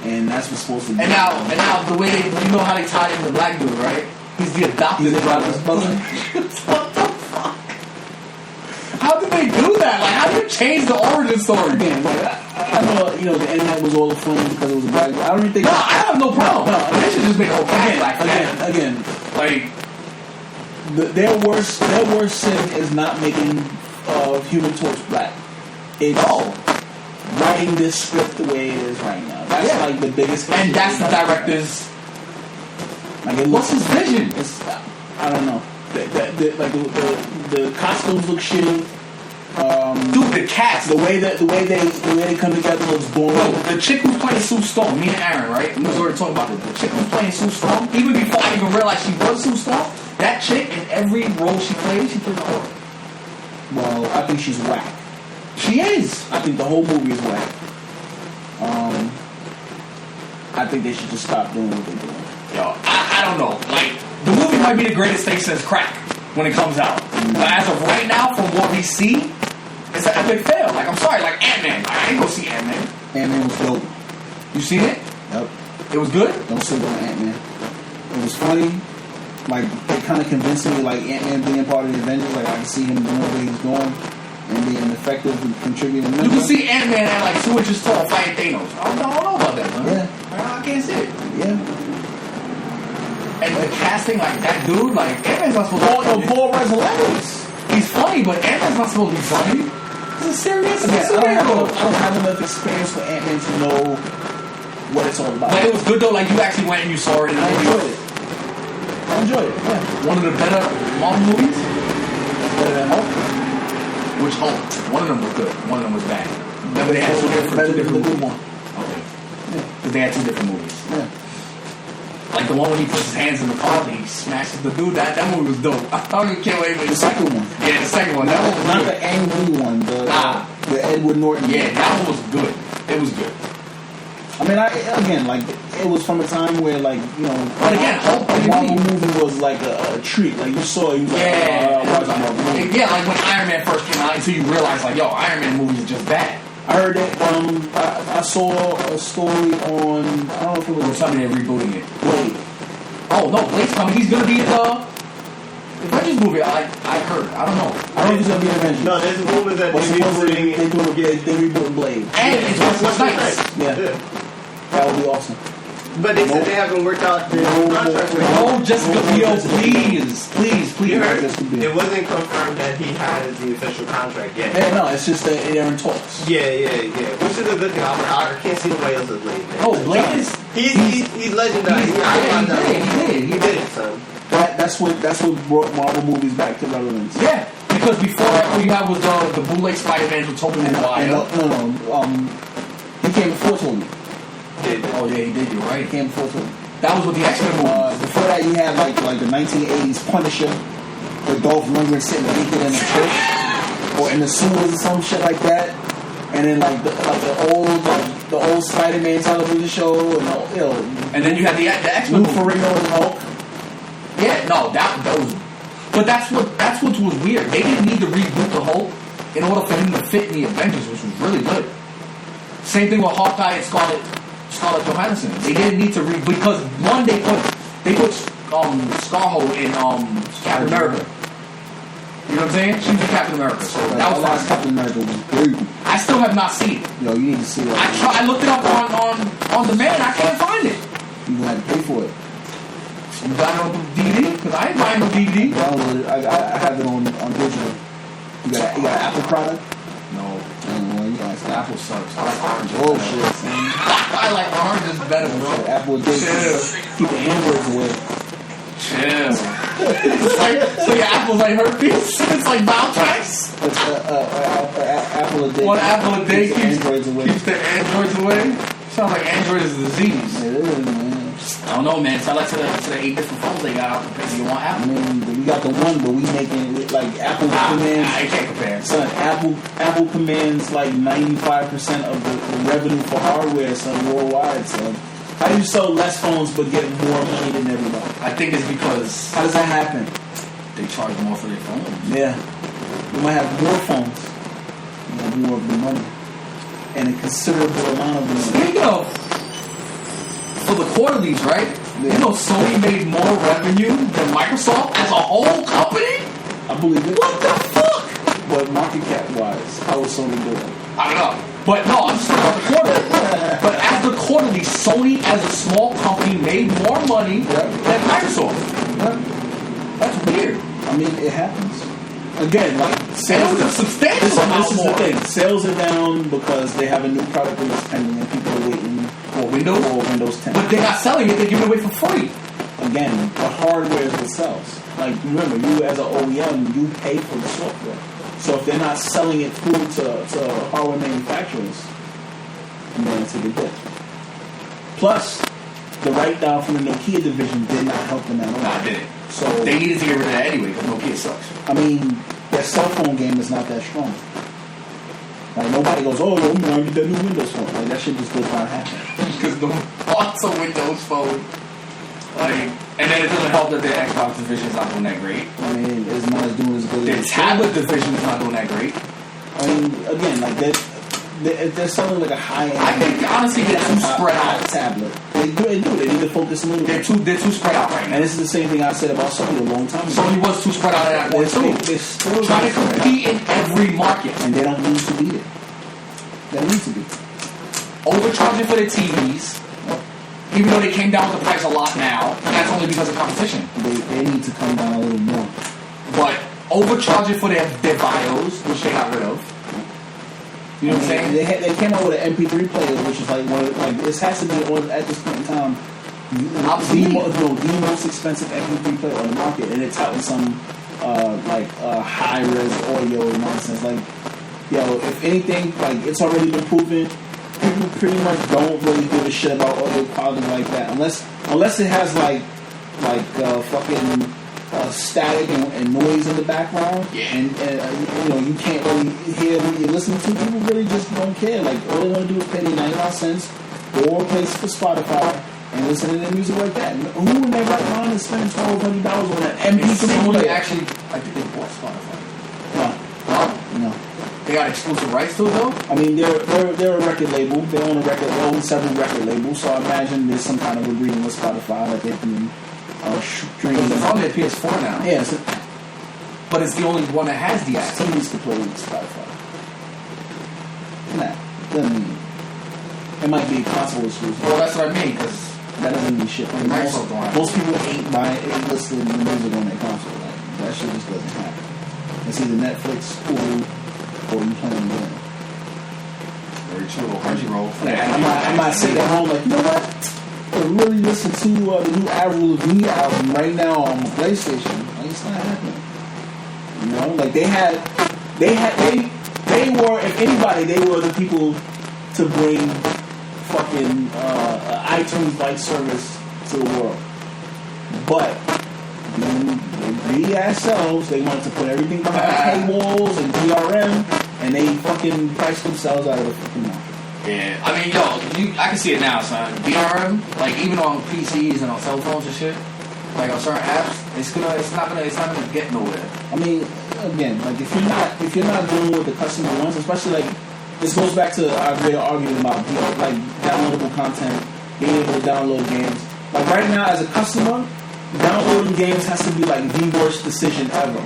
And that's what's supposed to be. And now the way you know how they tied in the black dude, right? He's the adopted brother. What the fuck? How did they do that? Like, how do you change the origin story? Again, like, I know, the internet was all a fun because it was a black guy. I don't even think. No, I have no problem. No, they should just make a whole again. Like, their worst sin is not making Human Torch black. It's writing this script the way it is right now. That's like the biggest. And that's the director's. Like it what's his vision? I don't know. The costumes look shitty. Dude, the cast, the way they come together looks boring. Bro, the chick who's playing Sue Storm, me and Aaron, right? We was already talking about this. The chick who's playing Sue Storm, even before I even realized she was Sue Storm, that chick in every role she plays a horror. Well, I think she's whack. She is. I think the whole movie is whack. I think they should just stop doing what they're doing. Yo, I don't know. Like, the movie might be the greatest thing since Crack when it comes out. But as of right now, from what we see, it's an epic fail. Like, I'm sorry, like Ant-Man. I ain't gonna see Ant-Man. Ant-Man was dope. You seen it? Yep. It was good? Don't sleep on Ant-Man. It was funny. Like, it kind of convinced me, like, Ant-Man being part of the Avengers. Like, I can see him doing what he's doing and being effective and contributing. You can see Ant-Man at, like, 2 inches tall fighting Thanos. I don't know about that, man. Yeah. I can't see it. Yeah. And the casting, like, that dude, like, Ant-Man's not supposed to be funny. Paul Rudd's hilarious. He's funny, but Ant-Man's not supposed to be funny. He's a serious I don't have enough experience with Ant-Man to know what it's all about. But it was good, though. Like, you actually went and you saw it. And I enjoyed it. Yeah. One of the better Marvel movies? Better than Hulk? Which Hulk? One of them was good. One of them was bad. Remember they had two different movies? Okay. Because they had 2 different movies. Yeah. Like the one when he puts his hands in the car and he smashes the dude. That movie was dope. I can't wait for the second one. Yeah, the second one. That one was not good. the Ang Lee one. The Edward Norton. Yeah, that one was good. It was good. I mean, again, like it was from a time where, like, you know, but again, a Marvel movie was like a treat. Like you saw, you was like, yeah, like when Iron Man first came out, until you realize, like, yo, Iron Man movies are just bad. I heard it. I saw a story on. I don't know if it was somebody rebooting it. Blade. Oh no, Blade's coming. He's gonna be in the Avengers movie. I heard. I don't know. I don't think he's gonna be in Avengers. No, there's rumors that they rebooting Blade. And it's Wesley Snipes. Yeah, that would be awesome. But they said they haven't worked out their contract. No, Jessica Biel, please. It wasn't confirmed that he has the official contract yet. Yeah, no, it's just that they're in talks. Yeah. Which is a good thing. I can't see nobody else's Blade. Man. Oh, Blade is he's legendary. He did it, son. That's what brought Marvel movies back to relevance. Yeah, because before that, all you had was the bootleg Spider-Man with Tobey Maguire. He came before Tobey. Oh yeah, he did. You're right. He came before Tobey. That was with the X-Men movies. Before that, you had like the 1980s Punisher, with Dolph Lundgren sitting naked in the church or in the sewers or some shit like that. And then like the old Spider-Man television show, and then you had the X-Men. Lou Ferrigno and Hulk. Yeah, no, that was. But that's what was weird. They didn't need to reboot the Hulk in order for him to fit in the Avengers, which was really good. Same thing with Hawkeye and Scarlett Johansson. They didn't need to because one they put Scarlet in Captain America. You know what I'm saying? She was in Captain America. So that was last Captain America was great. I still have not seen it. Yo, you need to see that. I looked it up on demand. I can't find it. You gonna have to pay for it. You got it on DVD? Because I ain't buying no DVD. Download it. I have it on digital. You got an Apple product? No. Apple sucks. I like orange. Oh shit, man. I like orange is better, bro. Apple keep the Androids away. Chill. So your apple's like herpes? It's like Valtrex? Apple a day. One apple a day keeps the androids away? Sounds like Android is a disease. It is, man. I don't know, man. Tell that to the 8 different phones they got out compared to your one Apple. I mean, we got the one, but we making it like Apple commands. I can't compare. Son, Apple commands like 95% of the revenue for hardware, son, worldwide. So how do you sell less phones but get more money than everybody? I think it's because how does that happen? They charge more for their phones. Yeah, you might have more phones, you have more of the money, and a considerable amount of the money. Speaking of. For the quarterlies, right? Yeah. You know Sony made more revenue than Microsoft as a whole company? I believe it. What the fuck? But market cap wise, how was Sony doing? I don't know. But no, I'm just talking about the quarterly. But as the quarterly, Sony as a small company made more money than Microsoft. Yeah. That's weird. I mean, it happens. Again, like sales are substantial. This is the thing. Sales are down because they have a new product release pending, and people are waiting for Windows 10. But they're not selling it; they're giving it away for free. Again, the hardware is what sells. Like remember, you as an OEM, you pay for the software. So if they're not selling it through to hardware manufacturers, then it's a big hit. Plus, the write-down from the Nokia division did not help them at all. Nah, it didn't. So they needed to get rid of that anyway because Nokia sucks. I mean, their cell phone game is not that strong. Like nobody goes, oh, I'm going to get that new Windows phone. Like that shit just does not happen. Because the lots of Windows phone. Like, and then it doesn't help that their Xbox division is not doing that great. I mean, it's not as doing as good. Their tablet division is not doing that great. I mean, again, like they're selling like a high-end. I think honestly they're too spread out. Tablet. They do. They need to focus a little bit. They're too spread out right now. And this is the same thing I said about Sony a long time ago. Sony was too spread out at that point too. They're still trying to compete in every market, and they don't need to be there. They don't need to be overcharging for their TVs. Even though they came down with the price a lot now, that's only because of competition. They need to come down a little more. But overcharging for their BIOS, which they got rid of. You know what I'm saying? They came out with an MP3 player, which is like this has to be at this point in time the most expensive MP3 player on the market, and it's out in some high res audio nonsense. Like, if anything, like it's already been proven. People pretty much don't really give a shit about audio quality like that, unless it has fucking static and noise in the background, and you can't really hear what you're listening to. People really just don't care. Like all they want to do is pay the 99 cents or pay for Spotify and listen to their music like that. Who in their right mind is spending $1,200 on an MP3 player? Actually, I think they bought Spotify. No. They got exclusive rights to it though? I mean, they're a record label. They own several record labels, so I imagine there's some kind of agreement with Spotify that they can stream. It's on their PS4 now. Yeah, but it's the only one that has the app. TVs to play with Spotify. Nah, doesn't mean it might be a console exclusive. Well, that's what I mean, because that doesn't mean shit. Most people ain't listening to music on their console. Like, that shit just doesn't happen. It's either Netflix, Hulu, or you playing the game. Very true. Crunchyroll. I might sit at home like, you know what? I really listen to the new Avril Lavigne album right now on PlayStation. Like, it's not happening. You know, like they were, if anybody, they were the people to bring fucking iTunes-like service to the world. But the selves, they wanted to put everything behind paywalls and DRM, and they fucking priced themselves out of the fucking market. Yeah, I mean, I can see it now, son. DRM, like even on PCs and on cell phones and shit, like on certain apps, it's not gonna get nowhere. I mean, again, like if you're not doing what the customer wants, especially like this goes back to our greater argument about like downloadable content, being able to download games. Like right now, as a customer, downloading games has to be like the worst decision ever.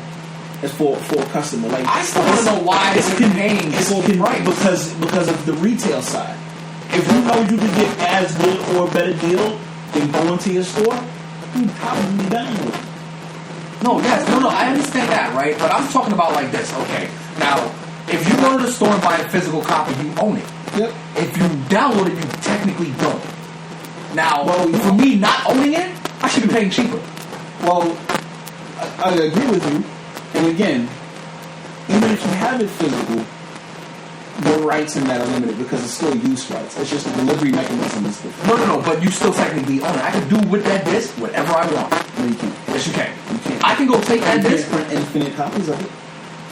It's for a customer. Like I still want to know why it's paying. Because of the retail side. If you know you can get as good or a better deal than going to your store, you probably download it. No, I understand that, right? But I'm talking about like this. Okay, now if you go to the store and buy a physical copy, you own it. Yep. If you download it, you technically don't. Now, for me not owning it, I should be paying cheaper. Well, I agree with you. And again, even if you have it physical, your rights in that are limited because it's still use rights. It's just the delivery mechanism is different. No, but you still technically own it. I can do with that disc whatever I want. No, you can't. Yes, you can. You can't. I can go take that disc. Print infinite copies of it.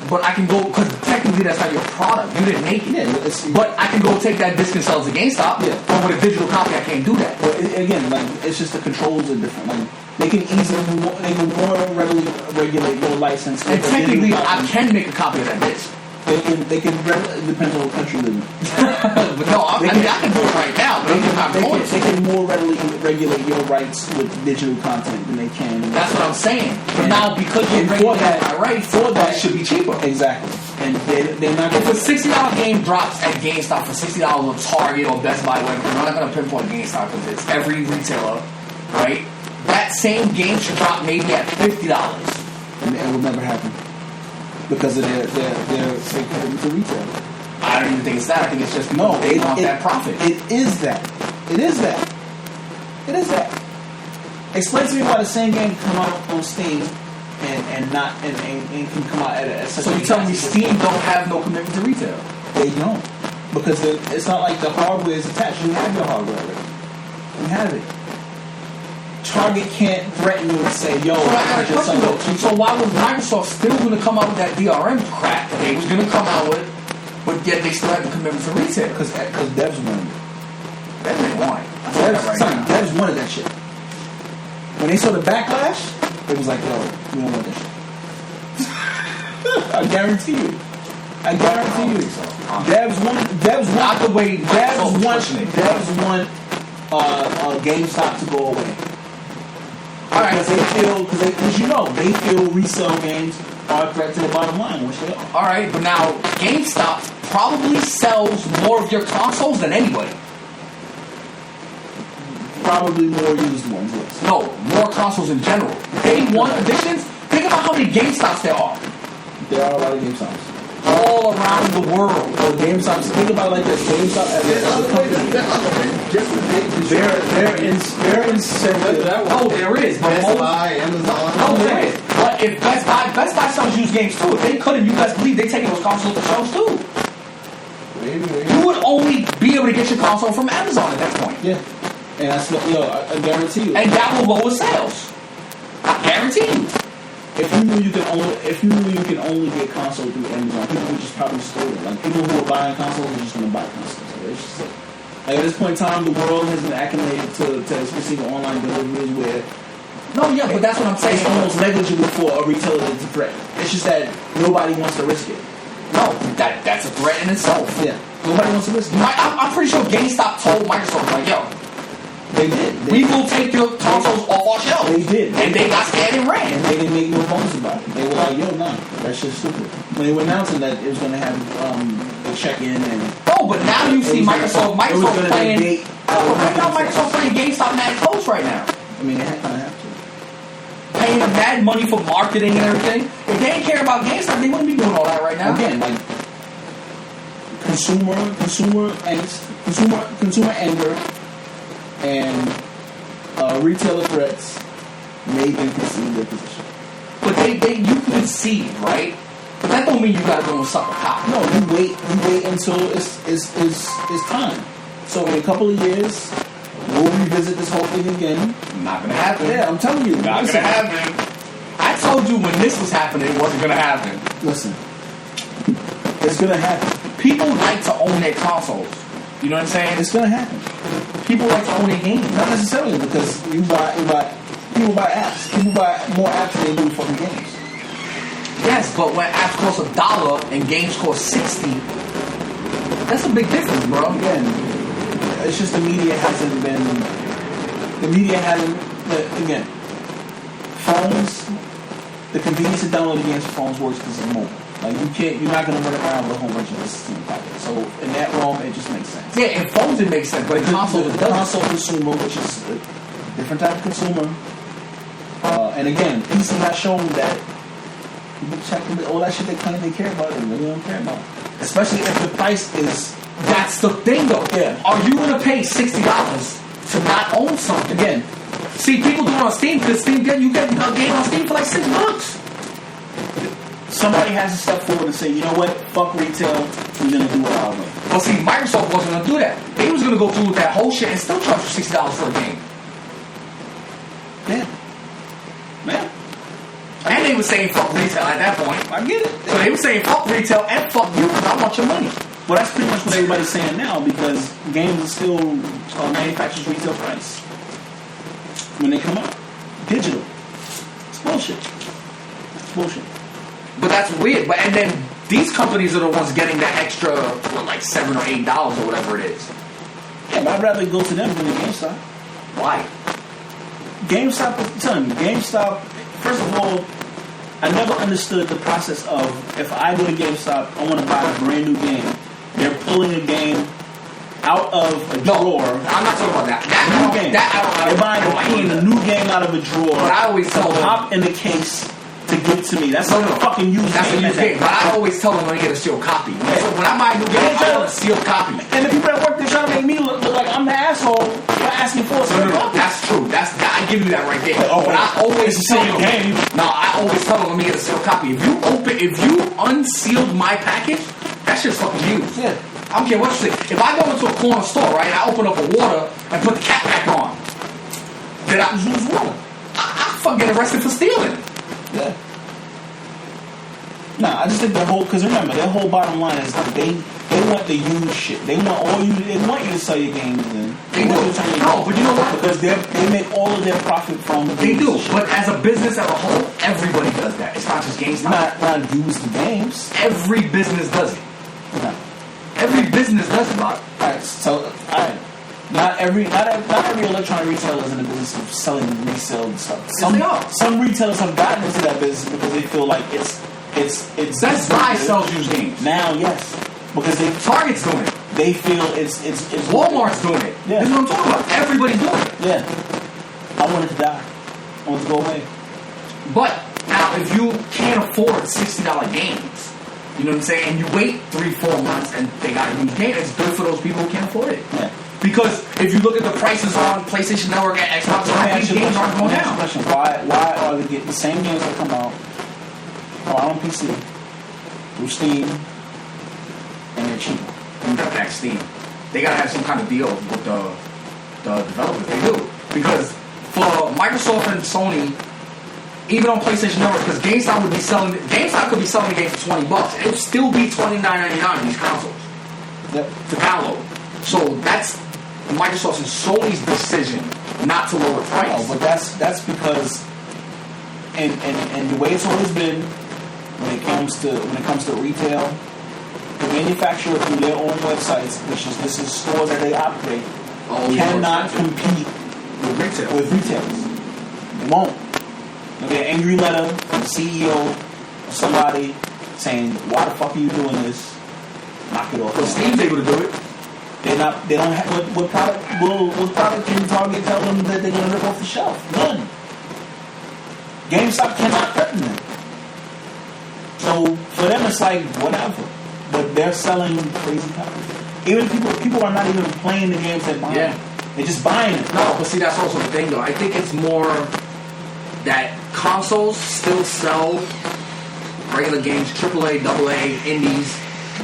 But I can go, because technically that's not your product. You didn't make it. Yeah, but I can go take that disc and sell it to GameStop. Yeah. But with a digital copy, I can't do that. But again, like it's just the controls are different. Like they can more readily regulate your license. And technically, I can make a copy of that disc. They can depends on what country you live in. But no, I can do it right now. But they can more readily regulate your rights with digital content than they can. That's what I'm saying. But now, because you're regulating my rights, for that, it should be cheaper. Exactly. And they're not. If a $60 game drops at GameStop for $60 on Target or Best Buy, whatever, I'm not going to pinpoint GameStop because it's every retailer, right? That same game should drop maybe at $50. And it will never happen. because of their commitment to retail. I don't even think it's that. I think it's just No, they want that profit. It is that. It is that. It is that. Explain to me why the same game can come out on Steam and can come out at such. So you telling me Steam don't have no commitment to retail? They don't, because it's not like the hardware is attached. You have your hardware already. You have it. Target can't threaten you and say, "Yo, I got a question though. So why was Microsoft still going to come out with that DRM crap that they was going to come out with, but yet they still had the commitment to retail? Because devs wanted it. That didn't want it. Devs wanted that shit. When they saw the backlash, it was like, "Yo, we don't want that shit." I guarantee you. Devs want not the way devs want GameStop to go away. All right, because they feel resale games are a threat to the bottom line, which they are. All right, but now GameStop probably sells more of your consoles than anybody. Probably more used ones, yes. No, more consoles in general. Day one editions. Think about how many GameStops there are. There are a lot of GameStops. All around the world. So GameStop, think about it like this. GameStop as a company. They're incentive. Oh, there is. But Best Buy, Amazon. Oh, there is. But if Best Buy sells used games too. If they couldn't, you guys believe they're taking those consoles to shelves too. Maybe. You would only be able to get your console from Amazon at that point. Yeah. And that's I guarantee you. And that will lower sales. I guarantee you. If you knew you can only get console through Amazon, people would just probably store it. Like people who are buying consoles are just going to buy consoles. So it's just like at this point in time, the world has been acclimated to especially the online deliveries where. No, yeah, but that's what I'm saying. It's almost negligible for a retailer to threat. It's just that nobody wants to risk it. No, that's a threat in itself. Yeah, nobody wants to risk it. I'm pretty sure GameStop told Microsoft, like, yo, they did. We will take your consoles off our shelves. They did. And they got scared and ran. And they didn't make no bones about it. They were like, yo, nah, that shit's stupid. When they were announcing that it was going to have the check-in and... Oh, but now you see Microsoft playing... Right now Microsoft playing GameStop mad close right now. I mean, they kind of have to. Paying them mad money for marketing and everything. If they didn't care about GameStop, they wouldn't be doing all that right now. Again, like... Consumer anger and retailer threats made them concede their position. But you can concede, right? But that don't mean you gotta go and suck a cock. No, you wait until it's time. So in a couple of years, we'll revisit this whole thing again. Not gonna happen. Yeah, I'm telling you. Not gonna happen. I told you when this was happening, it wasn't gonna happen. Listen, it's gonna happen. People like to own their consoles. You know what I'm saying? It's gonna happen. People like to own their games. Not necessarily, because people buy apps. People buy more apps than they do fucking games. Yes, but when apps cost $1 and games cost $60, that's a big difference, bro. Again, it's just the media hasn't. Again, phones. The convenience to download the games for phones works because it's mobile. Like you're not gonna run around with a whole bunch of this in your pocket. So in that realm, it just makes sense. Yeah, in phones it makes sense, but in consoles it doesn't. Console consumer, which is a different type of consumer. And again, PC has shown that people check all that shit they claim they care about, they really don't care about. Especially if the price is. That's the thing, though. Yeah. Are you gonna pay $60 to not own something? Again, see, people do it on Steam because you get a game on Steam for like $6. somebody has to step forward and say, you know what, fuck retail, we're going to do it our way. But see, Microsoft wasn't going to do that. They was going to go through with that whole shit and still charge you $60 for a game. Yeah. Man. And they were saying fuck retail at that point. I get it. So they were saying fuck retail and fuck you because I want your money. Well, that's pretty much what everybody's saying now because games are still manufacturer's retail price when they come out. Digital. It's bullshit. It's bullshit. But that's weird. But and then these companies are the ones getting that extra, like $7 or $8 or whatever it is. Yeah, but I'd rather go to them than to GameStop. Why? GameStop, first of all, I never understood the process of if I go to GameStop, I want to buy a brand new game. They're pulling a game out of a drawer. I'm not talking about that. They're pulling a new game out of a drawer. But I always tell them, pop in the case to give to me. That's like a fucking used That's a game. used game. But I always tell them when I get a sealed copy. So when I buy a new game, I want a sealed copy. And the people at work, they're trying to make me look like I'm the asshole for asking for a sealed copy. That's true. I give you that right there. Oh, but I always it's a sealed game. No, I always tell them let me get a sealed copy. If you unsealed my package, that shit's fucking used. Yeah. I don't care what you say. If I go into a corner store, right, I open up a water and put the cap back on, then I use water. I fucking get arrested for stealing. Yeah. Nah, I just think because remember, their whole bottom line is they want the used shit. They want you to sell your games and they do. No, but you know what? Because they make all of their profit from the They do, shit. but as a business as a whole, everybody does that. It's not just GameStop. Not used games. Every business does it. No. Every business does it, Bob. Alright. Not every electronic retailer is in the business of selling resale stuff. Some retailers have gotten into that business because they feel like it's Best Buy sells used games. Now, yes. Because Target's doing it. They feel it's Walmart's doing it. Yeah. This is what I'm talking about. Everybody's doing it. Yeah. I want it to die. I want it to go away. But now if you can't afford $60 games, you know what I'm saying, and you wait 3-4 months and they got a new game, it's good for those people who can't afford it. Yeah. Because if you look at the prices on PlayStation Network and Xbox, these games aren't going down. Why are they getting the same games that come out on PC through Steam and they're cheaper? You got back Steam. They gotta have some kind of deal with the developers. They do. Because for Microsoft and Sony, even on PlayStation Network, because GameStop could be selling the game for $20. It would still be $29.99 on these consoles. Yep. To download. So that's Microsoft's and Sony's decision not to lower price. Oh, but that's because and the way it's always been when it comes to retail, the manufacturer through their own websites, which is this is stores that they operate, cannot compete with retailers. They won't. You'll get an angry letter from the CEO or somebody saying, "Why the fuck are you doing this?" Knock it off. But Steam's able to do it. They don't have what product can Target tell them that they're going to rip off the shelf? None. GameStop cannot threaten them. So for them it's like whatever. But they're selling crazy copies. Even people are not even playing the games they're buying. Yeah. They're just buying it. No, but see that's also the thing though. I think it's more that consoles still sell regular games, AAA, AA, indies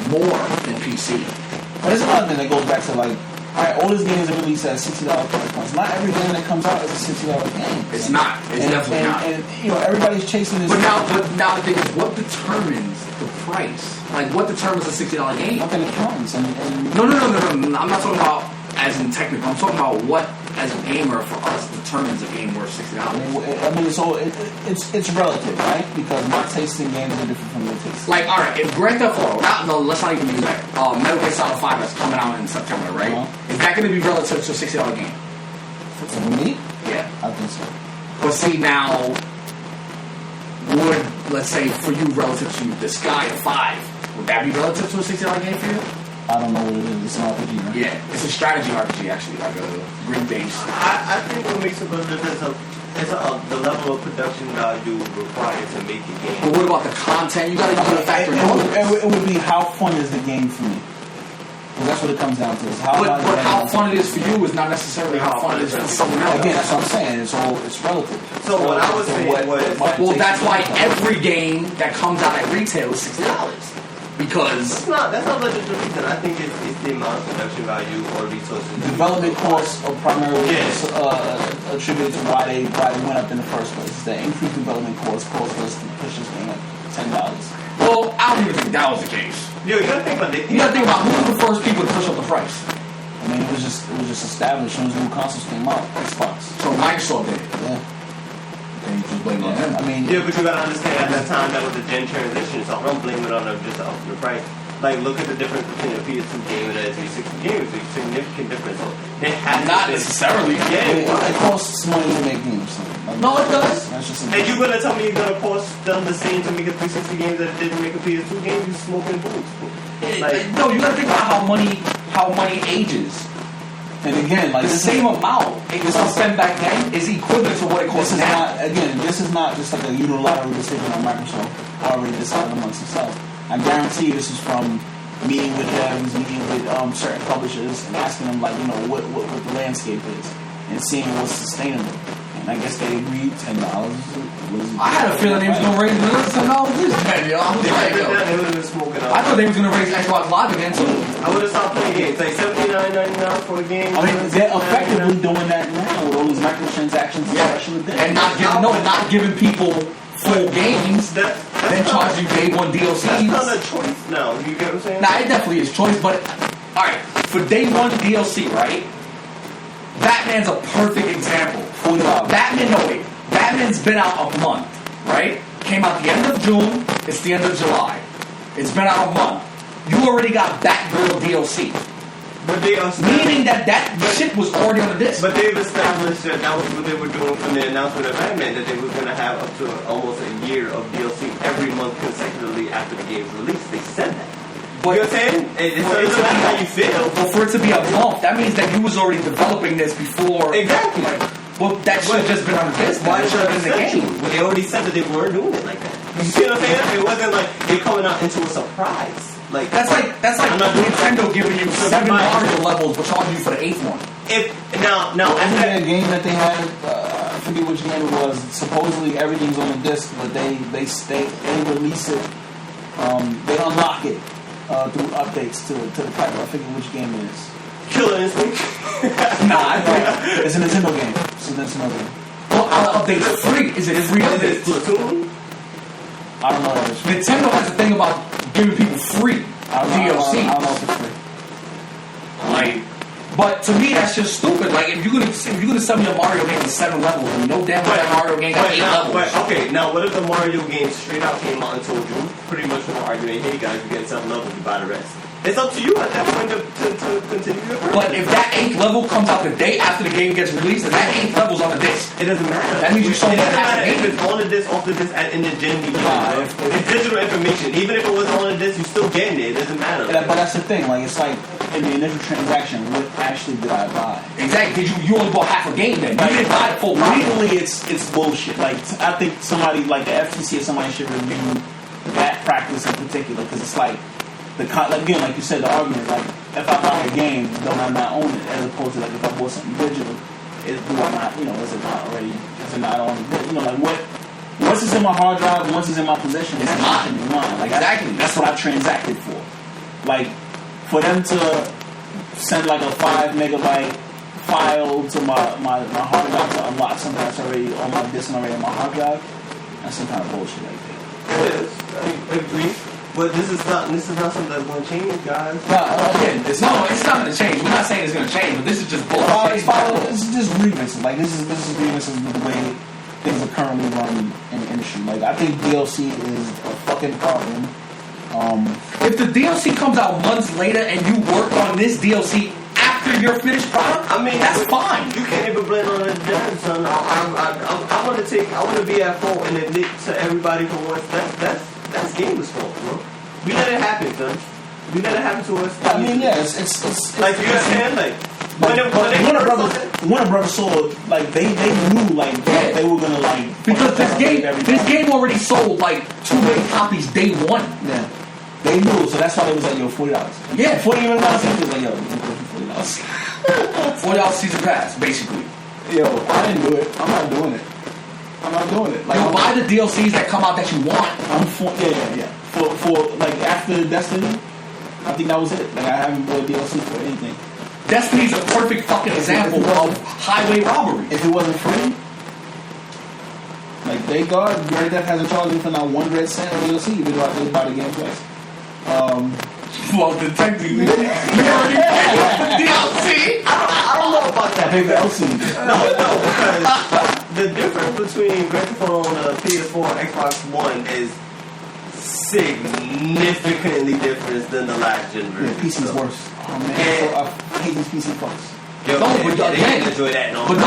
more than PC. But there's another thing that goes back to like, alright, all these games are released at $60 price points. Not every game that comes out is a $60 game. It's not. It's definitely not. And you know, everybody's chasing this. But now the thing is, what determines the price? Like, what determines a $60 game? Nothing counts. No. I'm not talking about as in technical. I'm talking about what, as a gamer, for us, determines a game worth $60. I mean, it's relative, right? Because my taste in games are different from your taste. Like, all right, if Grand Theft Auto, let's not even use that. Metal Gear Solid 5 that's coming out in September, right? Is that going to be relative to a $60 game? For me? Yeah, I think so. But see now, would let's say for you relative to the Sky 5, would that be relative to a $60 game for you? I don't know what it is. It's an RPG, right? Yeah, it's a strategy RPG actually, like a grid-based. I think what makes it good is the level of production value required to make a game. But what about the content? You got to factor in all of this. It would be how fun is the game for me. Because that's what it comes down to. Is how but how fun it is for you is not necessarily how fun it is for someone else. Again, that's what I'm saying. It's relative. So what I was saying was... Well, that's why every game that comes out at retail is $60. Because... That's not the reason. I think it's the amount of production value or resources. Development costs are primarily attributed to why they went up in the first place. It's the increased development costs caused us to push this game up $10. Well, I don't even think that was the case. Yo, you gotta think about who were the first people to push up the price. I mean, it was just established as soon as new consoles came out. Xbox. So Microsoft did it. Yeah. Then you just blame it on them. I mean, but you gotta understand at that time that was a gen transition, so I don't blame it on them just up the price. Like, look at the difference between a PS2 game and a 360 game. It's a significant difference. So it has not necessarily. Yeah, it costs money to make games. No, it does. That's just and you're gonna tell me you're gonna cost them the same to make a 360 game that it didn't make a PS2 game? You smoking boots. No, you gotta think about how money ages. And again, like the same amount it was spent back then is equivalent to what it costs now. This is not just like a unilateral decision on Microsoft already decided amongst themselves. I guarantee this is from meeting with devs, meeting with certain publishers, and asking them like, what the landscape is, and seeing what's sustainable. And I guess they agreed $10. I had a feeling they was gonna raise $10 this time, yo. I was like, yo. I thought they was gonna raise Xbox Live again too. I would have stopped playing games. Like $79.99 for a game. I mean, they're effectively doing that now with all these microtransactions, and not giving people full games. Then charge you day one DLCs. That's not a choice. No, you get what I'm saying? Nah, it definitely is choice. But all right, for day one DLC, right? Batman's a perfect example. Batman's been out a month, right? Came out the end of June. It's the end of July. It's been out a month. You already got Batgirl DLC. But meaning that shit was already on the disc. But they've established that was what they were doing from the announcement of Batman, that they were going to have up to almost a year of DLC every month consecutively after the game's release. They said that. But, you know what I'm saying? It's not how you feel. But for it to be a month, that means that you was already developing this before. Exactly. Well, that should have just been on the disc. Why should have been the game? Well, they already said that they weren't doing it like that. You see what I'm saying? It wasn't like they coming out into a surprise. Like that's like Nintendo giving you 7 Mario levels but charging you for the 8th one. Now wasn't there a game that they had? I forget which game it was. Supposedly everything's on the disc, but they release it. They unlock it through updates to the title. I forget which game it is. Killer Instinct. Nah, it's a Nintendo game. It's a Nintendo game. Well, updates free. Is it free updates? Splatoon? I don't know what it is. Nintendo has a thing about giving people free DLC. I don't know if it's free. But to me, that's just stupid. Like, if you're gonna sell me a Mario game with 7 levels, and no damn well that Mario game got 8 levels. But okay, now what if the Mario game straight out came out and told you pretty much for arguing, hey guys, you get 7 levels, you buy the rest. It's up to you at that point to continue your purchase. But if that 8th level comes out the day after the game gets released, and that 8th level's on the disc, it doesn't matter. That means you sold that half the game. If it's on the disc, off the disc, in the gen, it's digital information. Even if it wasn't on the disc, you still getting it. It doesn't matter. But that's the thing. Like, it's like in the initial transaction, what actually did I buy? Exactly. Because you only bought half a game then. You didn't buy the full game. Legally, it's bullshit. Like, I think somebody like the FTC or somebody should review that practice in particular, because it's like. Again, like you said, the argument is like, if I buy a game, don't I not own it? As opposed to like if I bought something digital, do I not? Is it not already? Is it not on? Like once it's in my hard drive, once it's in my possession, it's mine. Like exactly. That's what I transacted for. Like for them to send like a 5 megabyte file to my hard drive to unlock something that's already on my disk and already on my hard drive, that's some kind of bullshit like that. It is. I agree. But this is not something that's going to change, guys. Again, it's not going to change. We're not saying it's going to change, but this is just bullshit. It's just grievances. Like this is grievances with the way things are currently run in the industry. Like I think DLC is a fucking problem. If the DLC comes out months later and you work on this DLC after your finished product, I mean that's fine. You can't even blame on the dev, son. I want to be at fault and admit to everybody for once that's gamers' fault, bro. We let it happen, son. We let it happen to us. I mean, yeah, it's like you understand, like Warner Brothers sold like they knew like they were gonna like because this game already sold like 2 million copies day one. Yeah, they knew, so that's why they was like, yo, $40. Yeah, before they even announced it, was like, yo, $40. $40 season pass, basically. Yo, I didn't do it. I'm not doing it. Like, you buy the DLCs that come out that you want. Yeah. For like after Destiny, I think that was it. Like I haven't bought DLC for anything. Destiny's a perfect fucking example of highway robbery. If it wasn't free, like thank God, Red Death hasn't charged me for not 1 red cent of DLC, even though I did buy the game twice. Well, technically, we already paid for DLC. I don't know about that. I paid the DLC. No, because the difference between Grand Theft Auto on the PS4 and Xbox One is significantly different than the last gen version. Yeah, PC's worse. Oh man, I hate these PC fucks. Yo, no, but again, enjoy that. But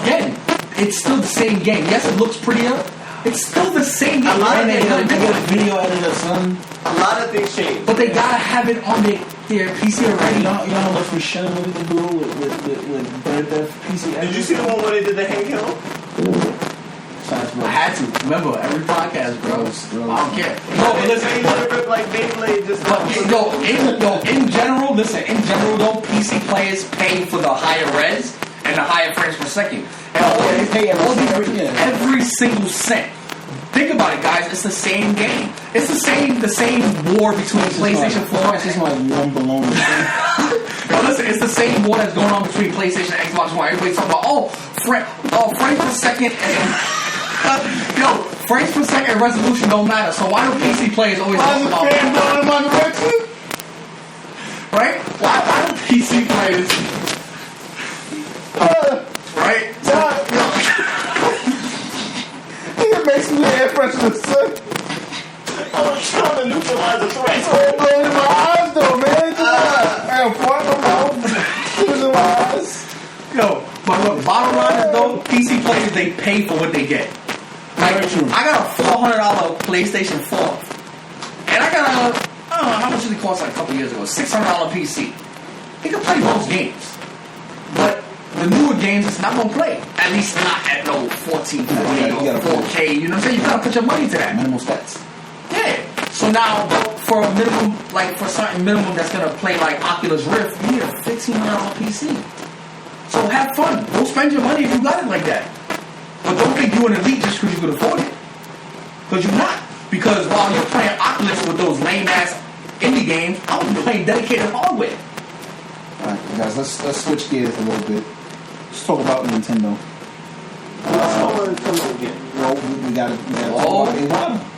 again, it's still the same game. Yes, it looks prettier. It's still the same game. A lot of they get a video editor, son. A lot of things change. But they gotta have it on the Yeah, PC already. You know how much we shouldn't really do with Bird Death PC? Did you see the one where they did the handheld? I had to. Remember, every podcast, bro. I don't care. No, but listen. They let it rip like Beyblade just... In general, though, PC players pay for the higher res and the higher frames per second. And they pay every single cent. Think about it, guys. It's the same game. It's the same war between PlayStation 4 It's just like one balloon. Yo, listen, it's the same war that's going on between PlayStation and Xbox One. Everybody's talking about, frames per second and... frames per second resolution don't matter. So why do PC players always talk about... Right? Why do PC players... right? It makes me air freshener, son. I'm trying to neutralize the threat. It's all blowing in my eyes, though, man. I got fart in my mouth. Losing my eyes. Yo, but look, bottom line is though, PC players, they pay for what they get. Like, I got a $400 PlayStation 4. And I got a, I don't know, how much did it cost like a couple years ago? $600 PC. He can play most games. But the newer games, it's not going to play. At least not at no 1440 or 4K. You know what I'm saying? You got to put your money to that. Minimal stats. Yeah. So now, for a minimum, like for something minimum that's going to play like Oculus Rift, you need a $1,500 PC. So have fun. Don't spend your money if you got it like that. But don't think you're an elite just because you could afford it. Because you're not. Because while you're playing Oculus with those lame-ass indie games, I'm playing dedicated hardware. Alright, guys, let's switch gears a little bit. Let's talk about Nintendo. Well, we got to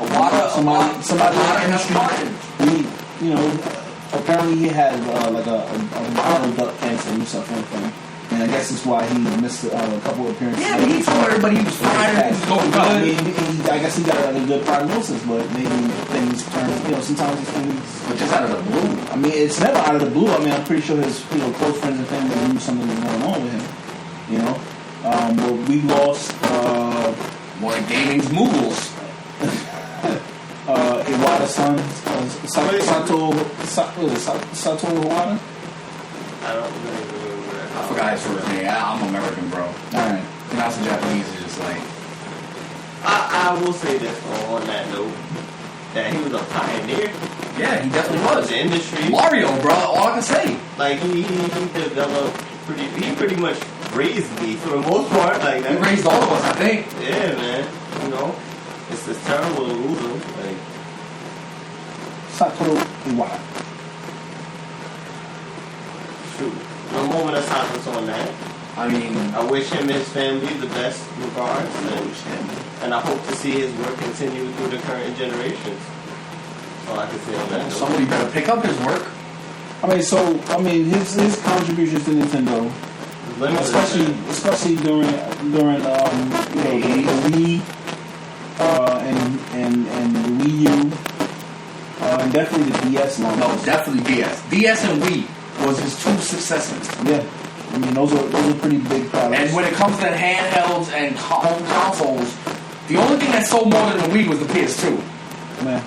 Iwata. Somebody you know, apparently he had like a viral duct cancer or something from him. And I guess that's why he missed a couple of appearances. Yeah, he told everybody he was fired. He was going good. I mean, I guess he got a good prognosis, but maybe things turn. You know, sometimes these things. But just out of the blue. I mean, it's never out of the blue. I mean, I'm pretty sure his close friends and family knew something was going on with him. You know, but we lost more gaming's moogles. Iwata's son, Satoru Iwata. I don't remember. I forgot his first name. I'm American, bro. Alright. Pronouncing Japanese is just like... I will say this on that note, that he was a pioneer. Yeah, he definitely was. In the industry. Wario, bro. All I can say. Like, he developed he pretty much raised me for the most part. Like that. He raised all of us, I think. Yeah, man. You know, it's terrible to lose him. Like, Satoru Iwata. shoot. No moment of silence on that. I mean, I wish him and his family the best regards, and I hope to see his work continue through the current generations. That's all I can say on that. Somebody better pick up his work. I mean, his contributions to Nintendo, especially during the Wii and the Wii U, and definitely the DS launch. No, definitely DS. DS and Wii was his two successors. Yeah. I mean, those are pretty big products. And when it comes to handhelds and home consoles, the only thing that sold more than the Wii was the PS2. Yeah.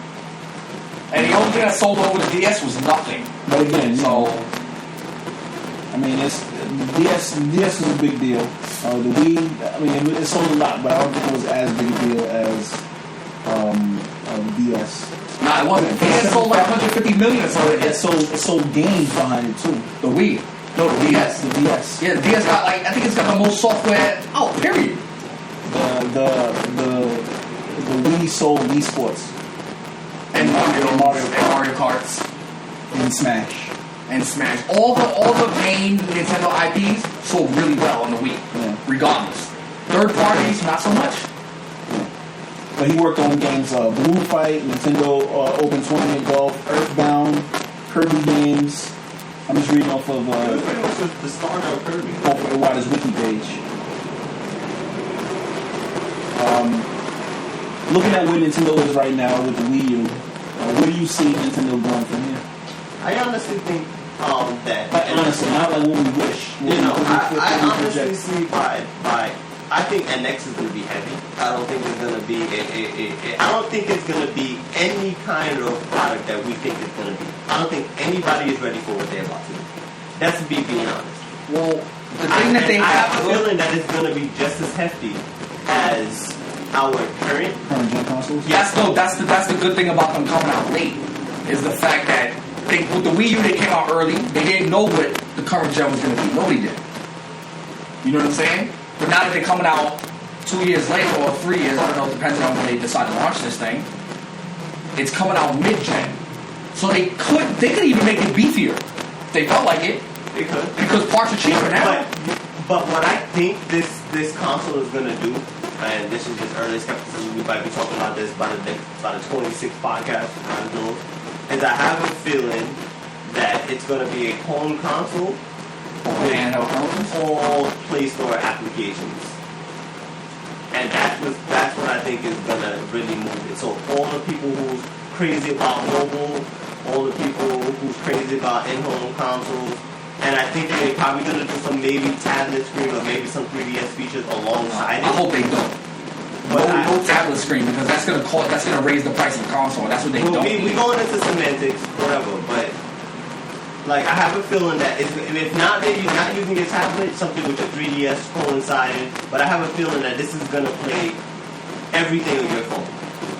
And the only thing that sold over the DS was nothing. But again, so I mean, DS is a big deal. The Wii, I mean, it sold a lot, but I don't think it was as big a deal as the DS. Nah, it wasn't. DS sold like 150 million or something. It sold games behind it too. The Wii. No, the DS. The DS. Yeah, the DS got I think it's got the most software out, period. The Wii sold Wii Sports. And Mario Karts. And Smash. All the main Nintendo IPs sold really well on the Wii. Yeah. Regardless. Third parties, not so much. Yeah. But he worked on games Blue Fight, Nintendo Open Tournament Golf, Earthbound, Kirby games. I'm just reading off of the start of Kirby. Off of Iwata's wiki page. Looking at where Nintendo is right now with the Wii U, where do you see Nintendo going from here? I honestly think that. Honestly, not like what we wish. I honestly see by I think NX is going to be heavy. I don't think it's going to be I don't think it's going to be any kind of product that we think it's going to be. I don't think anybody is ready for what they're about to do. That's me being honest. Well, the thing that they I have have a feeling that it's going to be just as hefty as our current gen consoles. Yes, no, that's the good thing about them coming out late is the fact that with the Wii U they came out early. They didn't know what the current gen was going to be. Nobody did. You know what I'm saying? But now that they're coming out 2 years later or 3 years, I don't know, depending on when they decide to launch this thing, it's coming out mid-gen. So they could even make it beefier. If they felt like it. They could. Because parts are cheaper now. But what I think this console is going to do, and this is just early skepticism, we might be talking about this by the 26th podcast, I don't know, is I have a feeling that it's going to be a home console with all Play Store applications. And that's what I think is going to really move it. So all the people who's crazy about mobile, all the people who's crazy about in-home consoles, and I think they're probably going to do some maybe tablet screen or maybe some 3DS features alongside it. I hope they don't. No tablet screen, because that's gonna raise the price of the console. That's what they don't. We going into semantics, whatever. But like, I have a feeling that if not, maybe not using your tablet, something with your 3DS coincided. But I have a feeling that this is gonna play everything on your phone.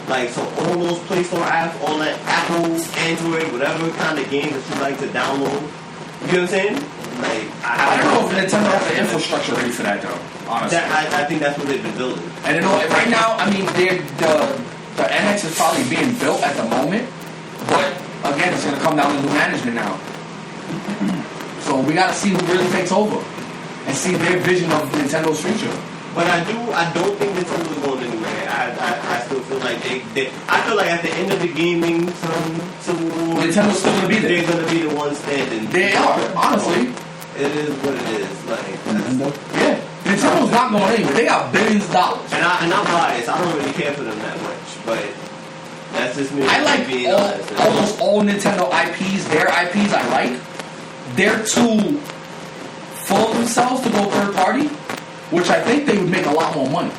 Like, so all those Play Store apps, all that Apple, Android, whatever kind of games that you like to download. You know what I'm saying? Like, I don't know if Nintendo has the infrastructure ready for that, though. Honestly, I think that's what they've been building. And you know, right now, I mean, the NX is probably being built at the moment, but again, it's going to come down to new management now. So we got to see who really takes over and see their vision of Nintendo's future. But I don't think Nintendo's going anywhere. I still feel like I feel like at the end of the gaming Civil War, Nintendo's still going to be there. They're going to be the ones standing. They are, honestly. It is what it is. Like, Nintendo? Yeah. Nintendo's not going anywhere. They got billions of dollars. And I'm biased. I don't really care for them that much. But that's just me. I like being almost all Nintendo IPs. Their IPs I like. They're too full of themselves to go third party, which I think they would make a lot more money.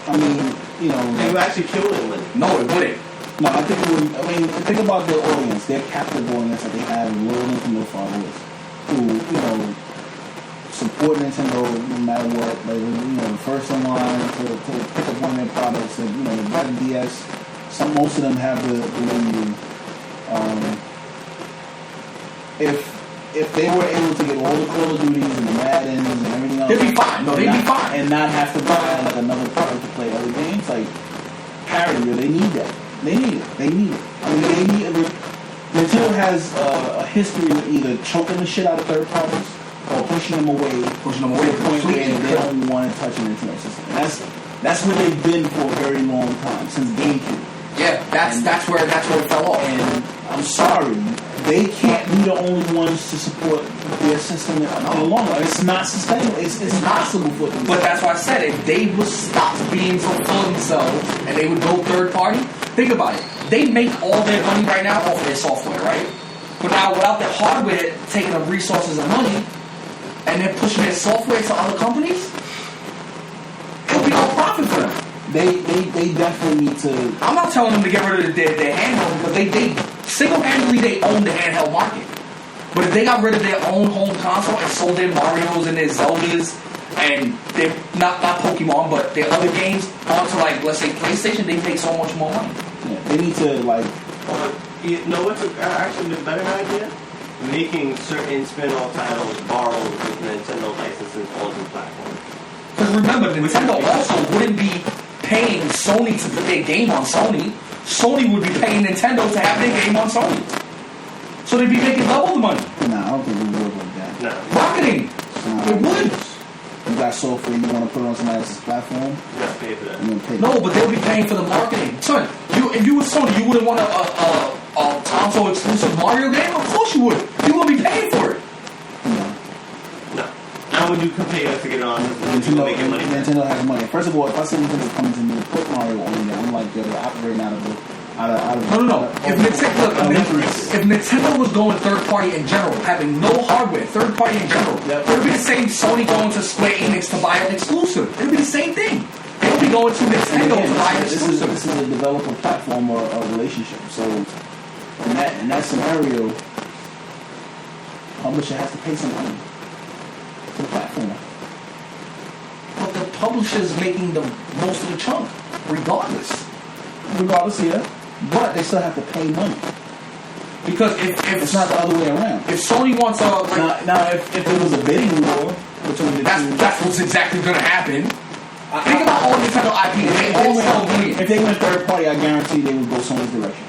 I mean, you know, they would actually kill them money. No, it wouldn't. No, I think it would. I mean, think about the audience. Their captive audience that they have loyal Nintendo followers who, you know, support Nintendo no matter what. Like, you know, first in line to pick up one of their products. And, you know, they got the DS. Most of them have the Wii U. If they were able to get all the Call of Duties and the Maddens and everything else, they'd be fine. No, they'd be fine, and not have to buy like another product to play other games. Like parity, they need that. They need it. I mean, Nintendo has a history of either choking the shit out of third parties or pushing them away to the point where they don't want to touch a Nintendo system. And that's where they've been for a very long time, since GameCube. Yeah, that's where it fell off. And I'm sorry, they can't be the only ones to support their system in the long run. It's not sustainable. It's impossible for them. But that's why I said if they would stop being so full of themselves and they would go third party, think about it. They make all their money right now off of their software, right? But now without their hardware taking up resources and money, and then pushing their software to other companies, it'll be no profit for them. They definitely need to. I'm not telling them to get rid of their handheld, because they single-handedly they own the handheld market. But if they got rid of their own home console and sold their Marios and their Zeldas and their not Pokemon but their other games onto, like, let's say PlayStation, they make so much more money. Yeah, they need to, like. You know what's actually a better idea? Making certain spin-off titles borrowed with Nintendo licenses onto platforms. Because remember, Nintendo also wouldn't be paying Sony to put their game on Sony. Sony would be paying Nintendo to have their game on Sony. So they'd be making double the money. Nah, I don't think it would work like that. No. Marketing. It would. You got software, you want to put it on somebody else's platform? You got to pay for that. No, but they'll be paying for the marketing. Son, if you were Sony, you wouldn't want a console exclusive Mario game? Of course you would. You would be paying for it. No. How would you compare to get on Nintendo has money. First of all, if I see Nintendo coming to me to put Mario on there, I'm like, yo, they're operating out of No. If Nintendo was going third party in general, having no hardware, third party in general, it would be the same Sony going to Square Enix to buy an exclusive. It would be the same thing. They would be going to Nintendo to buy an exclusive. This is a developer platform or a relationship. So, in that scenario, publisher has to pay some money to the platform. But the publisher's making the most of the chunk, regardless. Yeah. But they still have to pay money. Because if it's not the other way around. If Sony wants a now if there was a bidding war between the two, that's what's exactly going to happen. Think about all Nintendo IP. If they went third party, I guarantee they would go Sony's direction.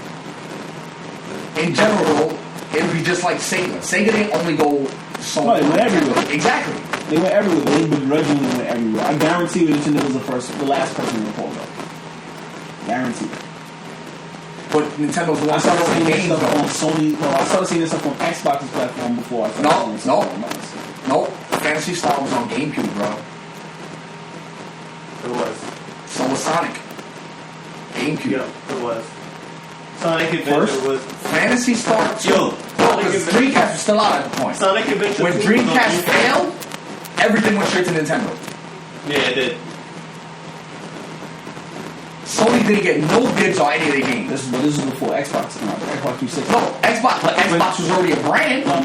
In general, it would be just like Sega. Sega didn't only go Sony. No, they went everywhere. Exactly. They went everywhere. They begrudgingly went everywhere. I guarantee you Nintendo was the last person to pull up. Guaranteed. But Nintendo's the one I started seeing this games stuff though. on Sony. No, I started seeing this stuff on Xbox's platform before I started seeing this. No. Phantasy Star was on GameCube, bro. It was. So was Sonic. GameCube. Yeah, it was. Sonic Adventure was. Fantasy Star 2. Because Dreamcast was still out at the point. Sonic Adventure when 2 Dreamcast failed, everything went straight to Nintendo. Yeah, it did. Sony didn't get no bids on any of their games. This is before Xbox came out. Xbox 360. No, Xbox was already a brand. When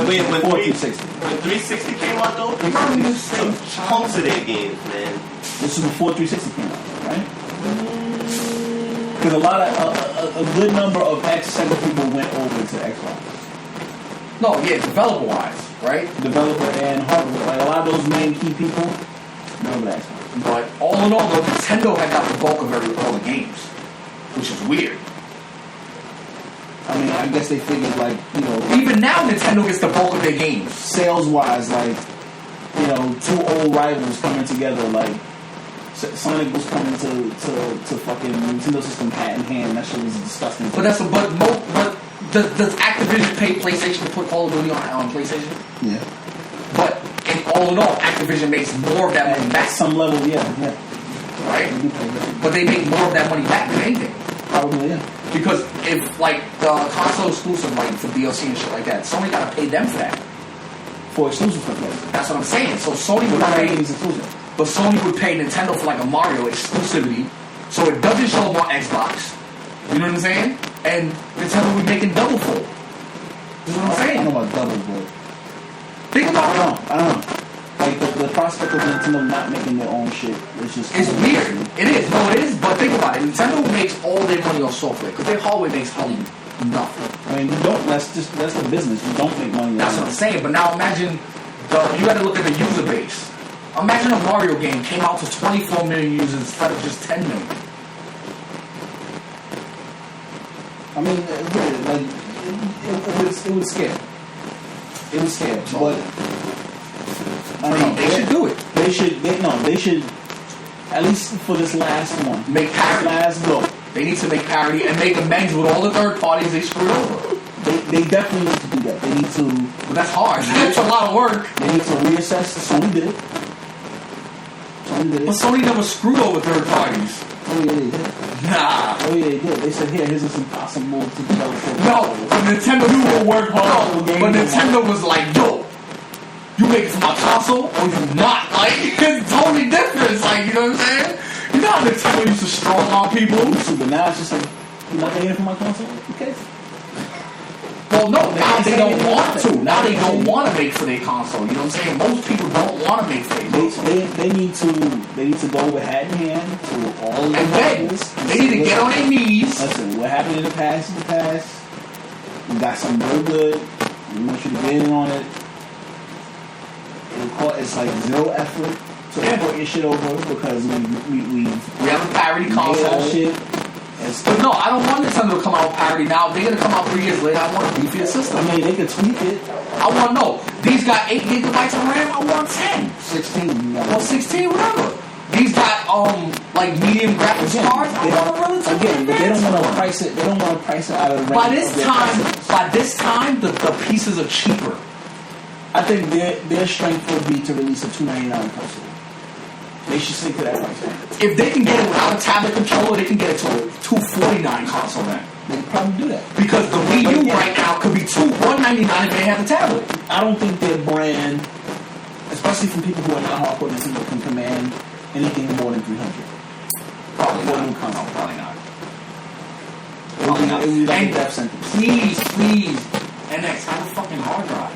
360. When 360 came out though, they took chunks of their games, man. This is before 360 came out, right? Because a good number of X7 people went over to Xbox. No, yeah, developer wise, right? Developer and hardware. Like a lot of those main key people went over to Xbox. But all in all, though, Nintendo had got the bulk of all the games, which is weird. I mean, I guess they figured, like, you know... Even now, Nintendo gets the bulk of their games. Sales-wise, like, you know, two old rivals coming together, like, Sonic was coming to fucking Nintendo system hat in hand. That shit was disgusting. But does Activision pay PlayStation to put Call of Duty on PlayStation? Yeah. But all in all, Activision makes more of that money back. At some level, yeah. Right? But they make more of that money back than anything. Probably, yeah. Because if, like, the console exclusive, like, for DLC and shit like that, Sony gotta pay them for that. For exclusive stuff, yes. That's what I'm saying. So Sony would pay... But Sony would pay Nintendo for, like, a Mario exclusivity, so it doesn't show up on Xbox. You know what I'm saying? And Nintendo would be making double for it. You know what I'm saying? I don't know about double, but... Think about it. I don't know. Like, the prospect of Nintendo not making their own shit is just... It's weird. It is. No, it is. But think about it. Nintendo makes all their money on software, because their hardware makes hardly nothing. I mean, you don't... That's the business. You don't make money. That's what I'm saying. But now imagine... you got to look at the user base. Imagine a Mario game came out to 24 million users instead of just 10 million. I mean, it would scare. It would scare. But I don't know. They should do it. They should. At least for this last one, make parity. Last go. They need to make parity and make amends with all the third parties they screwed over. They definitely need to do that. They need to. But that's hard. That's a lot of work. They need to reassess. Sony did it. But Sony never screwed over third parties. Oh yeah, they did. Nah. Oh yeah, they did. They said, "Here, here's this impossible to develop." No, but Nintendo will work hard. But Nintendo was like, "Yo, you make it for my console or you not?" Like, it's totally different. It's like, you know what I'm saying? You know how Nintendo used to strong on people. But now it's just like, you're not making it for my console. Okay. Well, no, now they don't want to. Now they don't want to make for their console. You know what I'm saying? Most people don't want to make for their console. They need to go with hat in hand to all of the levels. They need to get on their knees. Listen, what happened in the past is the past. We got something real good. We want you to get in on it. It's like zero effort to put your shit over because we have a parody console. Shit. But no, I don't want Nintendo to come out with parity now. If they're going to come out 3 years later, I want a beefier system. I mean, they could tweak it. I want to know. These got 8 gigabytes of RAM. I want 10. 16. Well, 16, whatever. These got like medium graphics cards. I want a relative. Again, but they don't want to price it. They don't want to price it out of the range. By this time, the pieces are cheaper. I think their strength would be to release a $299 console. They should stick to that price point. If they can get it without a tablet controller, they can get it to a $249 console then. They could probably do that. Because the Wii U right now could be $199 if they have a tablet. I don't think their brand, especially from people who are not hardcore Nintendo, can command anything more than $300. Probably not. No, probably not. It would be like a death sentence. Please, NX, have a fucking hard drive.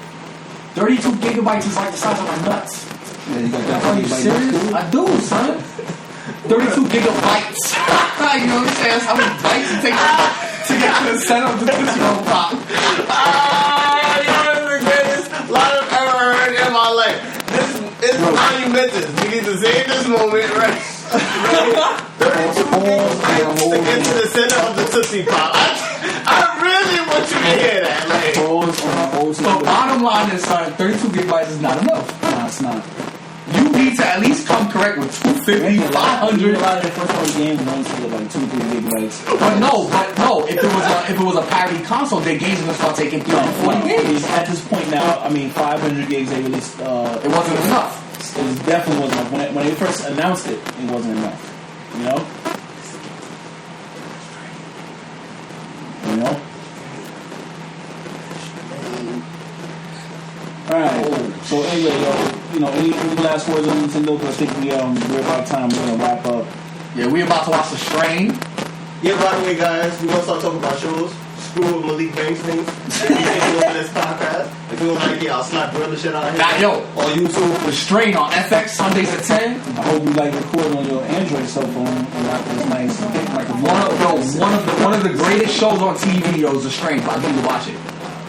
32 gigabytes is like the size of my nuts. Yeah, you got that. Are you serious? I do, son. 32 gigabytes. You know what I'm saying? That's how many bytes it takes to get to the center of the Tootsie Roll Pop. You're the greatest line I've ever heard in my life. This is monumental. We need to save this moment, right? 32 gigabytes to get to the center of the Tootsie Pop. I really want you to hear that. Like, so bottom line is, son, 32 gigabytes is not enough. No, it's not. You need to at least come correct with 250, 500. A lot of the first party games only get like 2-3 gigabytes. But no. If it was a parity console, their games are gonna start taking 340 gigs. At this point now, I mean, 500 gigs they released. It wasn't enough. It definitely wasn't enough. When they first announced it, it wasn't enough. You know. Alright, so anyway, any last words on Nintendo? Because I think we're about time. We're gonna wrap up. Yeah, we're about to watch The Strain. Yeah, by the way, guys, we're gonna start talking about shows. Screw Malik Banks things. If you take over this podcast, if you don't like it, I'll slap real shit out of him. On YouTube. The Strain on FX Sundays at 10. I hope you like recording on your Android cell phone and not this nice microphone. One of the greatest shows on TV, is The Strain. I need to watch it.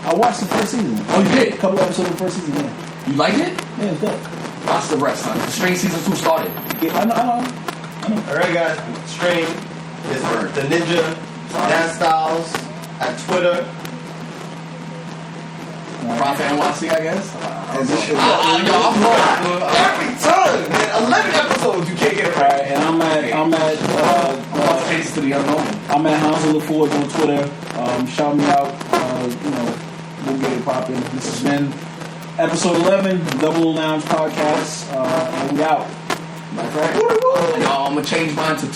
I watched the first season. Oh, you did? A couple episodes of the first season, yeah. You liked it? Yeah, it's good. Watch the rest, son. The Strain season 2 started. Yeah, I know. Alright, guys. Strain is the Ninja Dan Styles at Twitter. Prophet NYC, I guess. I'm wrong. Every time, man. 11 episodes, you can't get it right. And I'm at Taste to the Unknown. I'm at Hansel Ford on Twitter. Shout me out. We'll get it popping. This has been episode 11, 00Lounge podcast, and we out. Right. I'm gonna change mine to